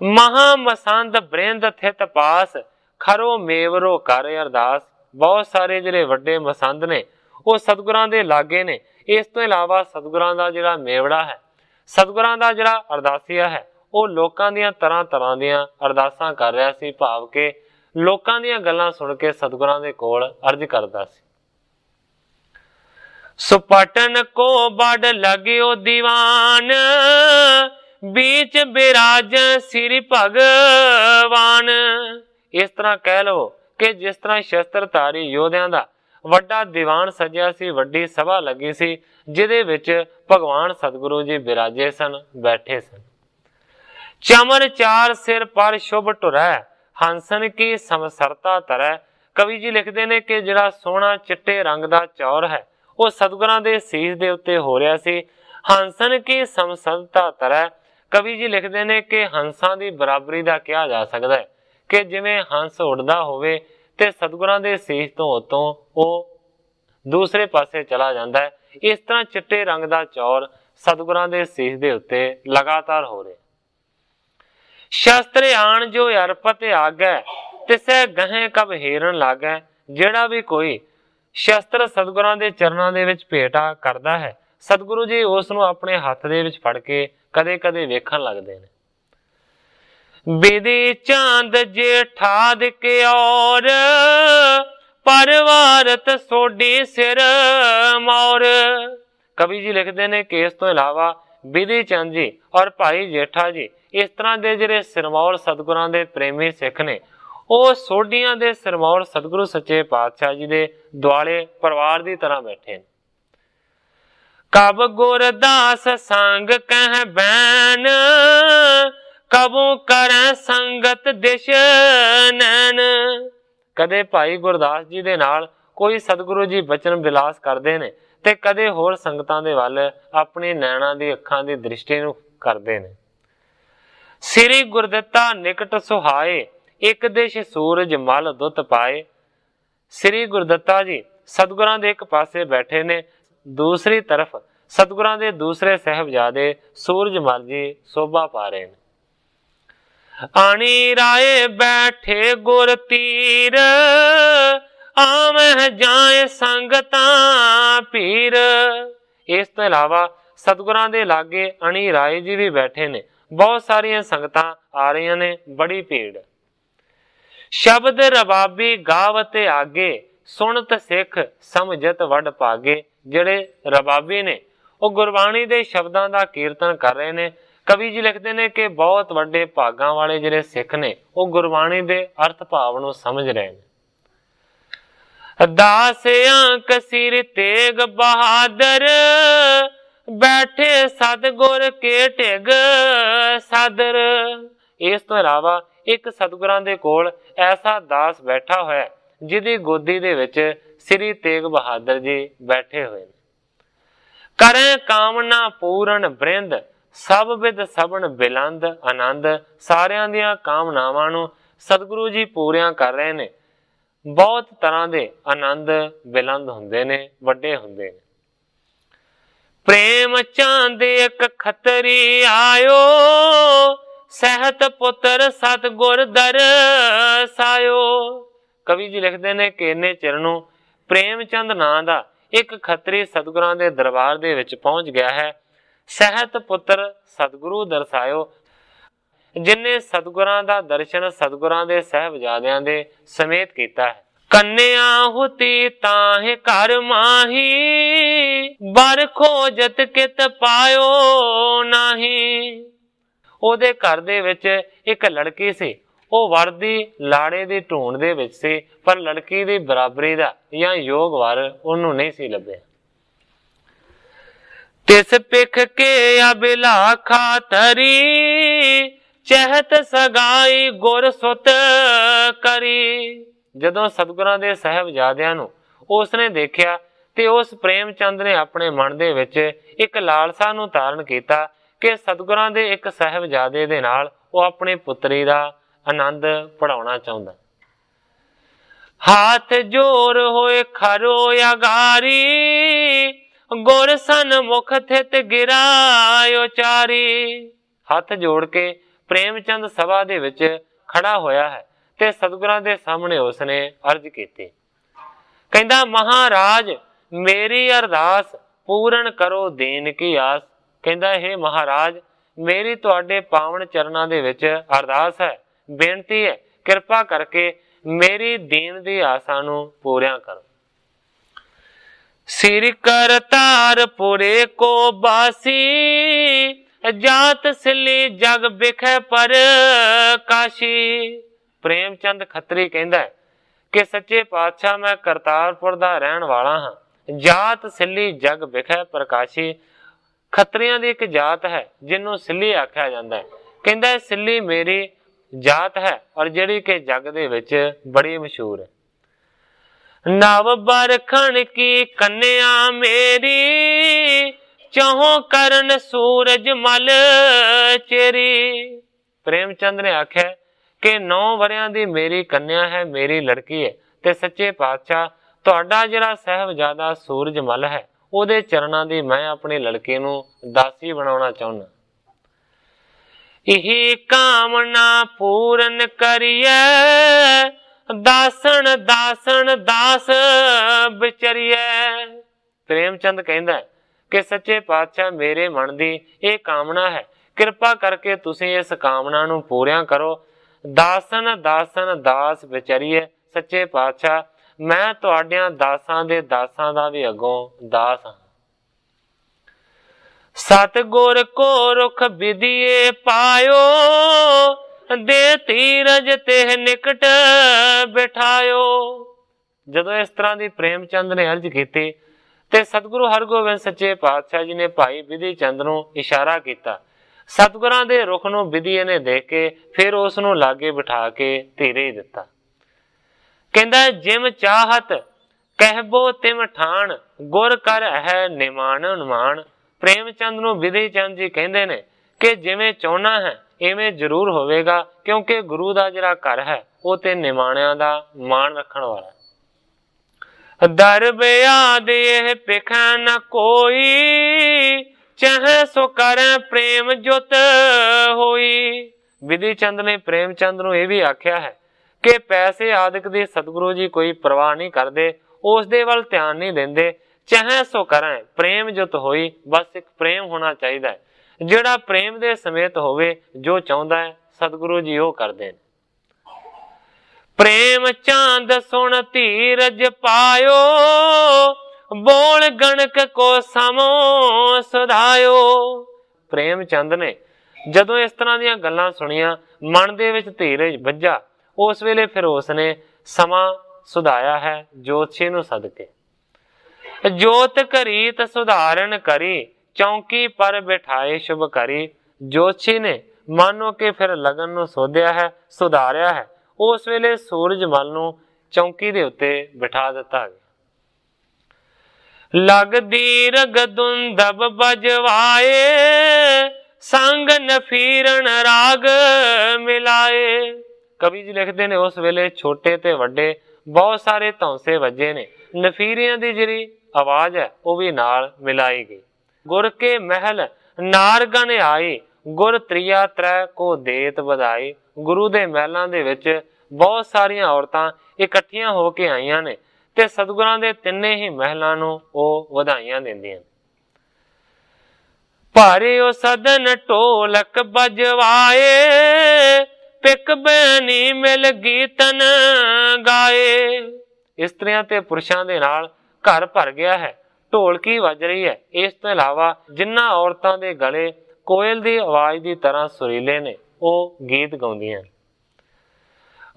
महामसंद बृंद थित पास, खरो मेवरो कर अरदास। बहुत सारे जिहड़े वड्डे मसंद ने वो सतगुरां दे लागे ने। इस तो इलावा सतगुरां दा जिहड़ा मेवड़ा है, सतगुरां दा जिहड़ा अरदासिया है, वो लोकां दीयां तरह तरह दीयां अरदासां कर रहा सी, भाव के लोकां दीयां गल्लां सुन के सतगुरां दे कोल अर्ज करदा सी। सुपटन को बड़ लगियो दीवान, बीच बिराज श्री भगवान। इस तरह कह लो कि जिस तरह शस्त्रधारी योद्धियां दा वड्डा दीवान सजिया सी, वड्डी सभा लगी सी, जिहदे विच भगवान सतगुरु जी बिराजे सन, बैठे सन। चमर चार सिर पर शुभ टुरै, हंसन की समसरता तरै। कवि जी लिखते ने कि जिहड़ा सोहना चिट्टे रंग दा चौर है वो सतगुरां दे सीस दे उत्ते हो रहा सी। हंसन की समसरता तरै। कवि जी लिखते ने कि हंसां दी बराबरी दा कहा जा सकदा है कि जिवें हंस उड़दा होवे ते सतगुरां दे सीस तो उतों वो दूसरे पासे चला जाता है। इस तरह चिट्टे रंग दा चौर सतगुरां दे सीस दे उत्ते लगातार हो रहा। शस्त्र आण जो अरपत आगै, तिसै गहें कब हेरन लागै। जिहड़ा भी कोई शस्त्र सतगुरां दे चरणां दे विच भेटा करदा है, सतगुरु जी उस नूं अपने हथ दे विच फड़ के कदे कदे वेखण लगदे ने। बिधि चांद जे ठाद के और, परवारत सोडी सिर मौर। कवि जी लिखते हैं कि इस तो इलावा बिधि चंद जी और भाई जेठा जी इस तरह के जिहड़े सिरमौर सतगुरां दे प्रेमी सिख ने, वो सोडियां दे सिरमौर सतगुरु सच्चे पातशाह जी दे दुआले परिवार की तरह बैठे। कब गुरदास संग कह बैन, कबू करें संगत दिश नैन। कदे भाई गुरदास जी दे नाल कोई सतगुरु जी बचन बिलास करते ने ते कदे होर संगतां दे वल अपनी नैना दी अखां दी दृष्टि नूं करते ने। श्री गुरदिता निकट सुहाए, एक दिश सूरज मल दुत पाए। श्री गुरदिता जी सतगुरां दे एक पासे बैठे ने, दूसरी तरफ सतगुरां दे दूसरे साहिबजादे सूरजमल जी शोभा पा रहे हैं। आनी राय बैठे गुर तीर, आमह जाए संगतां पीर। इस तो इलावा सतगुरां दे लागे अणी राय जी भी बैठे ने। बहुत सारिया संगतां आ रही ने, बड़ी भीड़। शब्द रबाबी गावते आगे, सुनत सिख समझत वड पागे। जिहड़े रबाबी ने वो गुरबाणी दे शब्दां दा कीर्तन कर रहे ने। कवि जी लिखते हैं कि बहुत वड्डे भागां वाले जिहड़े सिख ने वो गुरबाणी दे अर्थ भाव नूं समझ रहे हैं। दास अंक सिर तेग बहादुर, बैठे सतगुर के ढिग सादर। इस तो इलावा एक सतगुरां दे कोल ऐसा दास बैठा होया जिहदी गोदी दे विच श्री तेग बहादुर जी बैठे हुए। करें कामना पूरन बृंद, सब विद सबन बिलंद आनंद। सारियां दियां कामनावां नूं सतगुरु जी पूरियां कर रहे ने। बहुत तरह दे आनंद बिलंद हुंदे ने, वड्डे हुंदे ने। प्रेम चांद एक खतरी आयो, ਸਹਿਤ ਪੁੱਤਰ ਸਤਿਗੁਰ ਦਰਸਾਇਓ। ਕਵੀ ਜੀ ਲਿਖਦੇ ਨੇ ਕਿ ਇੰਨੇ ਚਿਰ ਨੂੰ ਪ੍ਰੇਮ ਚੰਦ ਨਾਂ ਦਾ ਇੱਕ ਖੱਤਰੀ ਸਤਿਗੁਰਾਂ ਦੇ ਦਰਬਾਰ ਦੇ ਵਿੱਚ ਪਹੁੰਚ ਗਿਆ ਹੈ। ਸਹਿਤ ਪੁੱਤਰ ਸਤਿਗੁਰੂ ਦਰਸਾਇਓ, ਜਿਨ੍ਹਾਂ ਸਤਿਗੁਰਾਂ ਦਾ ਦਰਸ਼ਨ ਸਤਿਗੁਰਾਂ ਦੇ ਸਾਹਿਬਜ਼ਾਦਿਆਂ ਦੇ ਸਮੇਤ ਕੀਤਾ ਹੈ। ਕੰਨਿਆ ਹੁਤੀ ਤਾਹੇ ਘਰ ਮਾਹੀ, ਬਰ ਖੋਜਤ ਕਿਤ ਪਾਇਓ ਨਾਹੀ। ਉਹਦੇ ਘਰ ਦੇ ਵਿੱਚ ਇੱਕ ਲੜਕੀ ਸੀ, ਉਹ ਵਰ ਦੀ ਲਾੜੇ ਦੀ ਢੂੰਡ ਦੇ ਵਿੱਚ ਸੀ, ਪਰ ਲੜਕੀ ਦੀ ਬਰਾਬਰੀ ਦਾ ਜਾਂ ਯੋਗ ਵਰ ਉਹਨੂੰ ਨਹੀਂ ਸੀ ਲੱਭਿਆ। ਤਿਸ ਪਿਖ ਕੇ ਅਬਿਲਾ ਖਾਤਰੀ, ਚਹਿਤ ਸਗਾਈ ਗੁਰ ਸੁਤ ਕਰੀ। ਜਦੋਂ ਸਤਿਗੁਰਾਂ ਦੇ ਸਾਹਿਬਜ਼ਾਦਿਆਂ ਨੂੰ ਉਸਨੇ ਦੇਖਿਆ ਤੇ ਉਸ ਪ੍ਰੇਮ ਚੰਦ ਨੇ ਆਪਣੇ ਮਨ ਦੇ ਵਿੱਚ ਇੱਕ ਲਾਲਸਾ ਨੂੰ ਧਾਰਨ ਕੀਤਾ ਕਿ ਸਤਿਗੁਰਾਂ ਦੇ ਇੱਕ ਸਾਹਿਬਜ਼ਾਦੇ ਦੇ ਨਾਲ ਉਹ ਆਪਣੀ ਪੁੱਤਰੀ ਦਾ ਆਨੰਦ ਪੜਾਉਣਾ ਚਾਹੁੰਦਾ। ਹਾਥ ਜੋਰ ਹੋਏ ਖਰੋ ਅਗਾਰੀ, ਗੁਰ ਸਨਮੁਖ ਥਿਤ ਗਿਰਾਇਓ ਚਾਰੀ। ਹੱਥ ਜੋੜ ਕੇ ਪ੍ਰੇਮ ਚੰਦ ਸਭਾ ਦੇ ਵਿੱਚ ਖੜਾ ਹੋਇਆ ਹੈ ਤੇ ਸਤਿਗੁਰਾਂ ਦੇ ਸਾਹਮਣੇ ਉਸਨੇ ਅਰਜ਼ ਕੀਤੀ। ਕਹਿੰਦਾ, ਮਹਾਰਾਜ ਮੇਰੀ ਅਰਦਾਸ ਪੂਰਨ ਕਰੋ ਦੇਨ ਕੀ ਆਸ। ਕਹਿੰਦਾ, ਇਹ ਮਹਾਰਾਜ ਮੇਰੀ ਤੁਹਾਡੇ ਪਾਵਨ ਚਰਨਾਂ ਦੇ ਵਿੱਚ ਅਰਦਾਸ ਹੈ, ਬੇਨਤੀ ਹੈ, ਕਿਰਪਾ ਕਰਕੇ ਮੇਰੀ ਦੀਨ ਦੀ ਆਸਾਂ ਨੂੰ ਪੂਰਿਆ ਕਰੋ। ਸਿਰ ਕਰਤਾਰ ਪੁਰੇ ਕੋ ਬਾਸੀ, ਜਾਤ ਸਿਲੀ ਜਗ ਬਿਖੈ ਪਰ ਕਾਸ਼ੀ। ਪ੍ਰੇਮ ਚੰਦ ਖੱਤਰੀ ਕਹਿੰਦਾ ਕਿ ਸੱਚੇ ਪਾਤਸ਼ਾਹ ਮੈਂ ਕਰਤਾਰਪੁਰ ਦਾ ਰਹਿਣ ਵਾਲਾ ਹਾਂ, ਜਾਤ ਸਿੱਲੀ ਜਗ ਬਿਖੈ ਪ੍ਰਕਾਸ਼ੀ। ਖੱਤਰੀਆਂ ਦੀ ਇੱਕ ਜਾਤ ਹੈ ਜਿਹਨੂੰ ਸਿੱਲੀ ਆਖਿਆ ਜਾਂਦਾ ਹੈ। ਕਹਿੰਦਾ ਸਿੱਲੀ ਮੇਰੀ ਜਾਤ ਹੈ ਔਰ ਜਿਹੜੀ ਕਿ ਜਗ ਦੇ ਵਿੱਚ ਬੜੀ ਮਸ਼ਹੂਰ ਹੈ। ਨਵ ਬਰਖਣ ਕੀ ਕੰਨਿਆ ਮੇਰੀ, ਚਾਹੋ ਕਰਨ ਸੂਰਜ ਮਲ ਚੇਰੀ। ਪ੍ਰੇਮ ਚੰਦ ਨੇ ਆਖਿਆ ਕਿ 9 ਵਰਿਆਂ ਦੀ ਮੇਰੀ ਕੰਨਿਆ ਹੈ, ਮੇਰੀ ਲੜਕੀ ਹੈ, ਤੇ ਸੱਚੇ ਪਾਤਸ਼ਾਹ ਤੁਹਾਡਾ ਜਿਹੜਾ ਸਾਹਿਬਜ਼ਾਦਾ ਸੂਰਜ ਮਲ ਹੈ ਉਹਦੇ ਚਰਨਾਂ ਦੀ ਮੈਂ ਆਪਣੀ ਲੜਕੀ ਨੂੰ ਦਾਸੀ ਬਣਾਉਣਾ ਚਾਹੁੰਦਾ। ਇਹ ਕਾਮਨਾ ਪੂਰਨ ਕਰੀਏ, ਦਾਸਣ ਦਾਸਣ ਦਾਸ ਵਿਚਰੀਏ। ਪ੍ਰੇਮ ਚੰਦ ਕਹਿੰਦਾ ਕਿ ਸੱਚੇ ਪਾਤਸ਼ਾਹ ਮੇਰੇ ਮਨ ਦੀ ਇਹ ਕਾਮਨਾ ਹੈ, ਕਿਰਪਾ ਕਰਕੇ ਤੁਸੀਂ ਇਸ ਕਾਮਨਾ ਨੂੰ ਪੂਰਿਆ ਕਰੋ। ਦਾਸਨ ਦਾਸਨ ਦਾਸ ਵਿਚਰੀਏ। ਸੱਚੇ ਪਾਤਸ਼ਾਹ ਮੈਂ ਤੁਹਾਡਿਆਂ ਦਾਸਾਂ ਦੇ ਦਾਸਾਂ ਦਾ ਵੀ ਅੱਗੋਂ ਦਾਸ ਹਾਂ। ਸਤਿਗੁਰ ਕੋ ਰੁਖ ਵਿਧੀਏ ਪਾਇਓ, ਦੇ ਧੀਰਜ ਤੇ ਨਿਕਟ ਬਿਠਾਇਓ। ਜਦੋਂ ਇਸ ਤਰ੍ਹਾਂ ਦੀ ਪ੍ਰੇਮ ਚੰਦ ਨੇ ਅਰਜ਼ ਕੀਤੀ ਤੇ ਸਤਿਗੁਰੂ ਹਰਗੋਬਿੰਦ ਸੱਚੇ ਪਾਤਸ਼ਾਹ ਜੀ ਨੇ ਭਾਈ ਵਿਧੀ ਚੰਦ ਨੂੰ ਇਸ਼ਾਰਾ ਕੀਤਾ। ਸਤਿਗੁਰਾਂ ਦੇ ਰੁਖ ਨੂੰ ਵਿਧੀਏ ਨੇ ਦੇਖ ਕੇ ਫਿਰ ਉਸ ਨੂੰ ਲਾਗੇ ਬਿਠਾ ਕੇ ਧੀਰੇ ਦਿੱਤਾ। ਕਹਿੰਦਾ ਜਿਮ ਚਾਹਤ ਕਹਿਬੋ ਤਿਮ ਠਾਣ, ਗੁਰ ਕਰ ਹੈ ਨਿਮਾਣ ਅਨੁਮਾਨ। ਪ੍ਰੇਮ ਚੰਦ ਨੂੰ ਵਿਧੀ ਚੰਦ ਜੀ ਕਹਿੰਦੇ ਨੇ ਕਿ ਜਿਵੇਂ ਚਾਹੁੰਦਾ ਹੈ ਇਵੇਂ ਜ਼ਰੂਰ ਹੋਵੇਗਾ, ਕਿਉਂਕਿ ਗੁਰੂ ਦਾ ਜਿਹੜਾ ਘਰ ਹੈ ਉਹ ਤੇ ਨਿਮਾਣਿਆਂ ਦਾ ਮਾਣ ਰੱਖਣ ਵਾਲਾ। ਦਰ ਬਿਆਦ ਇਹ ਪਿਖੈ ਨ ਕੋਈ, ਚਾਹੇ ਸੋ ਕਰੈ ਪ੍ਰੇਮ ਜੁਤ ਹੋਈ। ਵਿਧੀ ਚੰਦ ਨੇ ਪ੍ਰੇਮ ਚੰਦ ਨੂੰ ਇਹ ਵੀ ਆਖਿਆ ਹੈ ਕਿ ਪੈਸੇ ਆਦਿਕ ਦੀ ਸਤਿਗੁਰੂ ਜੀ ਕੋਈ ਪਰਵਾਹ ਨਹੀਂ ਕਰਦੇ, ਉਸ ਦੇ ਵੱਲ ਧਿਆਨ ਨਹੀਂ ਦਿੰਦੇ। ਚਾਹੇ ਸੋ ਕਰੈ ਪ੍ਰੇਮ ਜੁਤ ਹੋਈ, ਬਸ ਇੱਕ ਪ੍ਰੇਮ ਹੋਣਾ ਚਾਹੀਦਾ ਹੈ, ਜਿਹੜਾ ਪ੍ਰੇਮ ਦੇ ਸਮੇਤ ਹੋਵੇ। ਜੋ ਚਾਹੁੰਦਾ ਹੈ ਸਤਿਗੁਰੂ ਜੀ ਉਹ ਕਰਦੇ ਨੇ। ਪ੍ਰੇਮ ਚੰਦ ਸੁਣ ਧੀਰਜ ਪਾਇਓ, ਬੋਲ ਗਣਕ ਕੋ ਸਮੋ ਸੁਧਾਇਓ। ਪ੍ਰੇਮ ਚੰਦ ਨੇ ਜਦੋਂ ਇਸ ਤਰ੍ਹਾਂ ਦੀਆਂ ਗੱਲਾਂ ਸੁਣੀਆਂ, ਮਨ ਦੇ ਵਿੱਚ ਧੀਰਜ ਵੱਜਾ। ਉਸ ਵੇਲੇ ਫਿਰ ਉਸਨੇ ਸਮਾਂ ਸੁਧਾਇਆ ਹੈ ਜੋਤਸ਼ੀ ਨੂੰ ਸਦਕੇ। ਜੋਤ ਕਰੀਤ ਸੁਧਾਰਨ ਕਰੀ, ਚੌਂਕੀ ਪਰ ਬਿਠਾਏ ਸ਼ੁਭ ਕਰੀ। ਜੋਤਸ਼ੀ ਨੇ ਮਾਨੋ ਕਿ ਫਿਰ ਲਗਨ ਨੂੰ ਸੋਧਿਆ ਹੈ, ਸੁਧਾਰਿਆ ਹੈ। ਉਸ ਵੇਲੇ ਸੂਰਜ ਮਲ ਨੂੰ ਚੌਂਕੀ ਦੇ ਉੱਤੇ ਬਿਠਾ ਦਿੱਤਾ ਗਿਆ। ਲੱਗਦੀ ਰਗਦੁੰਦਬ ਬਜਵਾਏ, ਸੰਗ ਨਫੀਰਨ ਰਾਗ ਮਿਲਾਏ। ਕਵੀ ਜੀ ਲਿਖਦੇ ਨੇ ਉਸ ਵੇਲੇ ਛੋਟੇ ਤੇ ਵੱਡੇ ਬਹੁਤ ਸਾਰੇ ਧੌਂਸੇ ਵੱਜੇ ਨੇ, ਨਫੀਰਿਆਂ ਦੀ ਜਿਹੜੀ ਆਵਾਜ਼ ਹੈ ਉਹ ਵੀ ਨਾਲ ਮਿਲਾਈ ਗਈ। ਗੁਰ ਕੇ ਮਹਿਲ ਨਾਰਗਨ ਆਈ, गुर त्रिया त्रै को देत बधाई। गुरु दे महलां दे विच बहुत सारियां औरतां इकट्ठियां हो के आईयां ने ते सतगुरां दे तिन्ने ही महलां नूं ओह वधाइयां दिंदियां। भारे ओ सदन ढोलक बजवाए, पिक बैनी मिल गीतन गाए। इस्त्रियां ते पुरुषां दे नाल घर भर गया है, ढोलकी वज रही है। इस तो इलावा जिन्हां औरतां दे गले कोयल दी आवाज दी तरह सुरीले ने, ओह गीत गाउंदियां।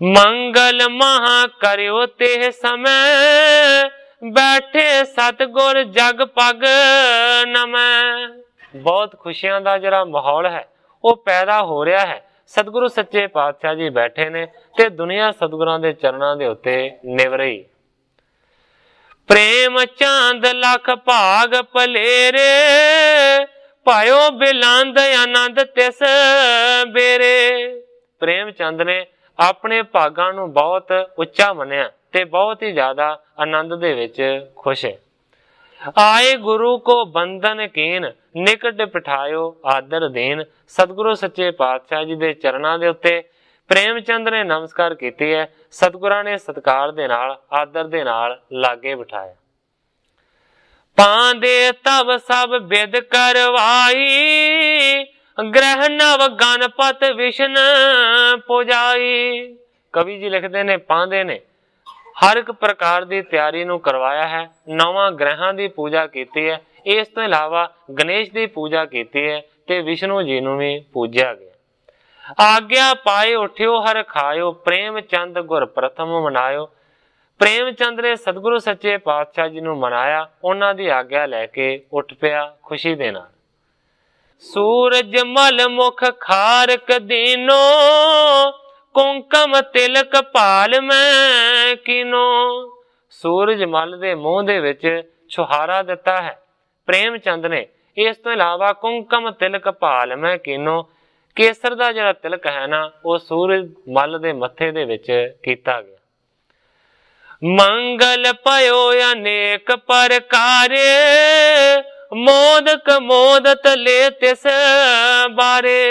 मंगल महा करियो ते समय, बैठे सतगुर जग पग नमै। बहुत खुशियां दा जिहड़ा माहौल है वह पैदा हो रहा है। सतगुरु सच्चे पातशाह जी बैठे ने ते दुनिया सतगुरां दे चरणां दे उत्ते निव रही। प्रेम चांद लख भाग पलेरे, पायो बिलांद आनंद तिस बेरे। प्रेम चंद ने अपने भागां नूं बहुत उच्चा मन्निया ते बहुत ही ज्यादा आनंद दे विच खुश है। आए गुरु को बंधन कीन, निकट बिठायो आदर दीन। सतगुरु सच्चे पातशाह जी दे चरणां दे उत्ते प्रेम चंद ने नमस्कार कीती है। सतगुरां ने सत्कार दे नाल आदर दे नाल लागे बिठाया। पांदे तब सब बिद करवाई, ग्रह नव गणपत विष्णु पुजाई। कवि जी लिखते ने पांदे ने हर एक प्रकार की तैयारी नूं करवाया है, नौवां ग्रहां की पूजा की है। इस तो इलावा गणेश की पूजा की है ते विष्णु जी नूं भी पूजया गया। आग्या पाए उठियो हर खायो, प्रेम चंद गुर प्रथम मनायो। प्रेम चंद ने सतगुरु सच्चे पातशाह जी नूं मनाया, उन्हां दी आग्या लैके उठ पिया खुशी दे नाल। सूरज मल मुख खारक दीनो, कुंकम तिलक पाल मैं कीनो। सूरज मल दे मुंह दे विच छुहारा दिता है प्रेम चंद ने। इस तो इलावा कुंकम तिलक पाल मैं कीनो, केसर दा जिहड़ा तिलक है ना वो सूरज मल दे मत्थे दे विच कीता गया। मंगल पयो अनेक प्रकारे, मोदक मोदत ले तिस बारे।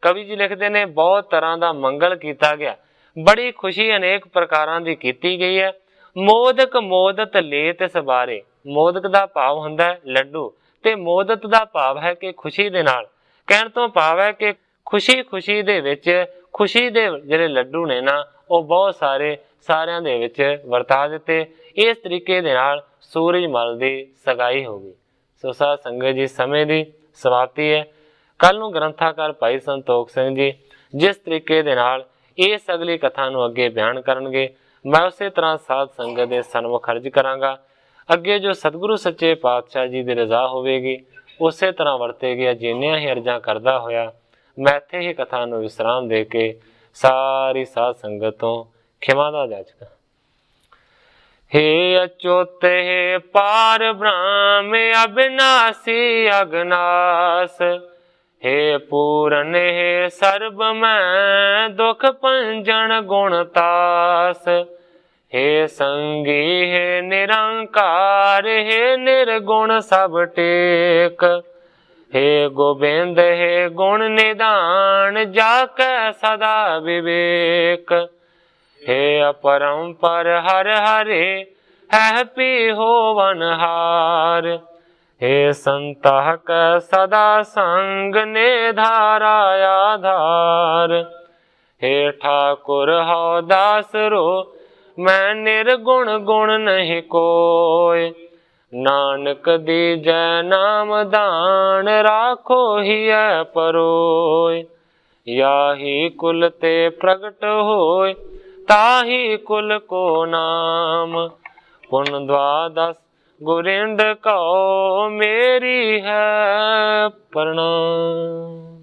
कवि जी लिखते ने बहुत तरह का मंगल किया गया, बड़ी खुशी अनेक प्रकारां दी कीती गई है। मोदक मोदत ले तिस बारे। मोदक का भाव हुंदा है लड्डू ते मोदत का भाव है कि खुशी दे नाल। कहण तो भाव है कि खुशी खुशी दे विच खुशी दे जिहड़े लड्डू ने ना वो बहुत सारे सारियां दे विच वरता दिते। इस तरीके दे नाल सूरज मल दी सगाई हो गई। सो साध संगत जी समय की समाप्ति है। कल नूं ग्रंथाकार भाई संतोख सिंह जी जिस तरीके दे नाल इस अगली कथा नूं अगे बयान करनगे, मैं उस तरह साध संगत दे सन्मुख अर्ज करांगा। अगे जो सतगुरु सच्चे पातशाह जी की रजा होवेगी उस तरह वरतेगी। जिन्नियां ही अर्जां करदा होया मैं इत्थे ही कथा नूं विश्राम दे के सारी साध संगत तो खिमा दा जाचका। हे अच्युत हे पार ब्रह्म अविनाशी अगनास, हे पूरन हे सर्ब मैं दुख पंजन गुणतास। हे संगी हे निरंकार, हे निर्गुण सब टेक। हे गोबिंद हे गुण निदान, जाकै सदा विवेक। हे अपरंपर हर हरे, है पी होवनहार। हे संतह कै सदा संग, निधारा आधार। हे ठाकुर हौ दासरो, मैं निर्गुण गुण नहीं कोय। नानक दीजै नाम दान, राखो हिय परोय। याही कुल ते प्रगट होय, ताही कुल को नाम। पुन द्वादश गुरिंद कहो, मेरी है प्रणाम।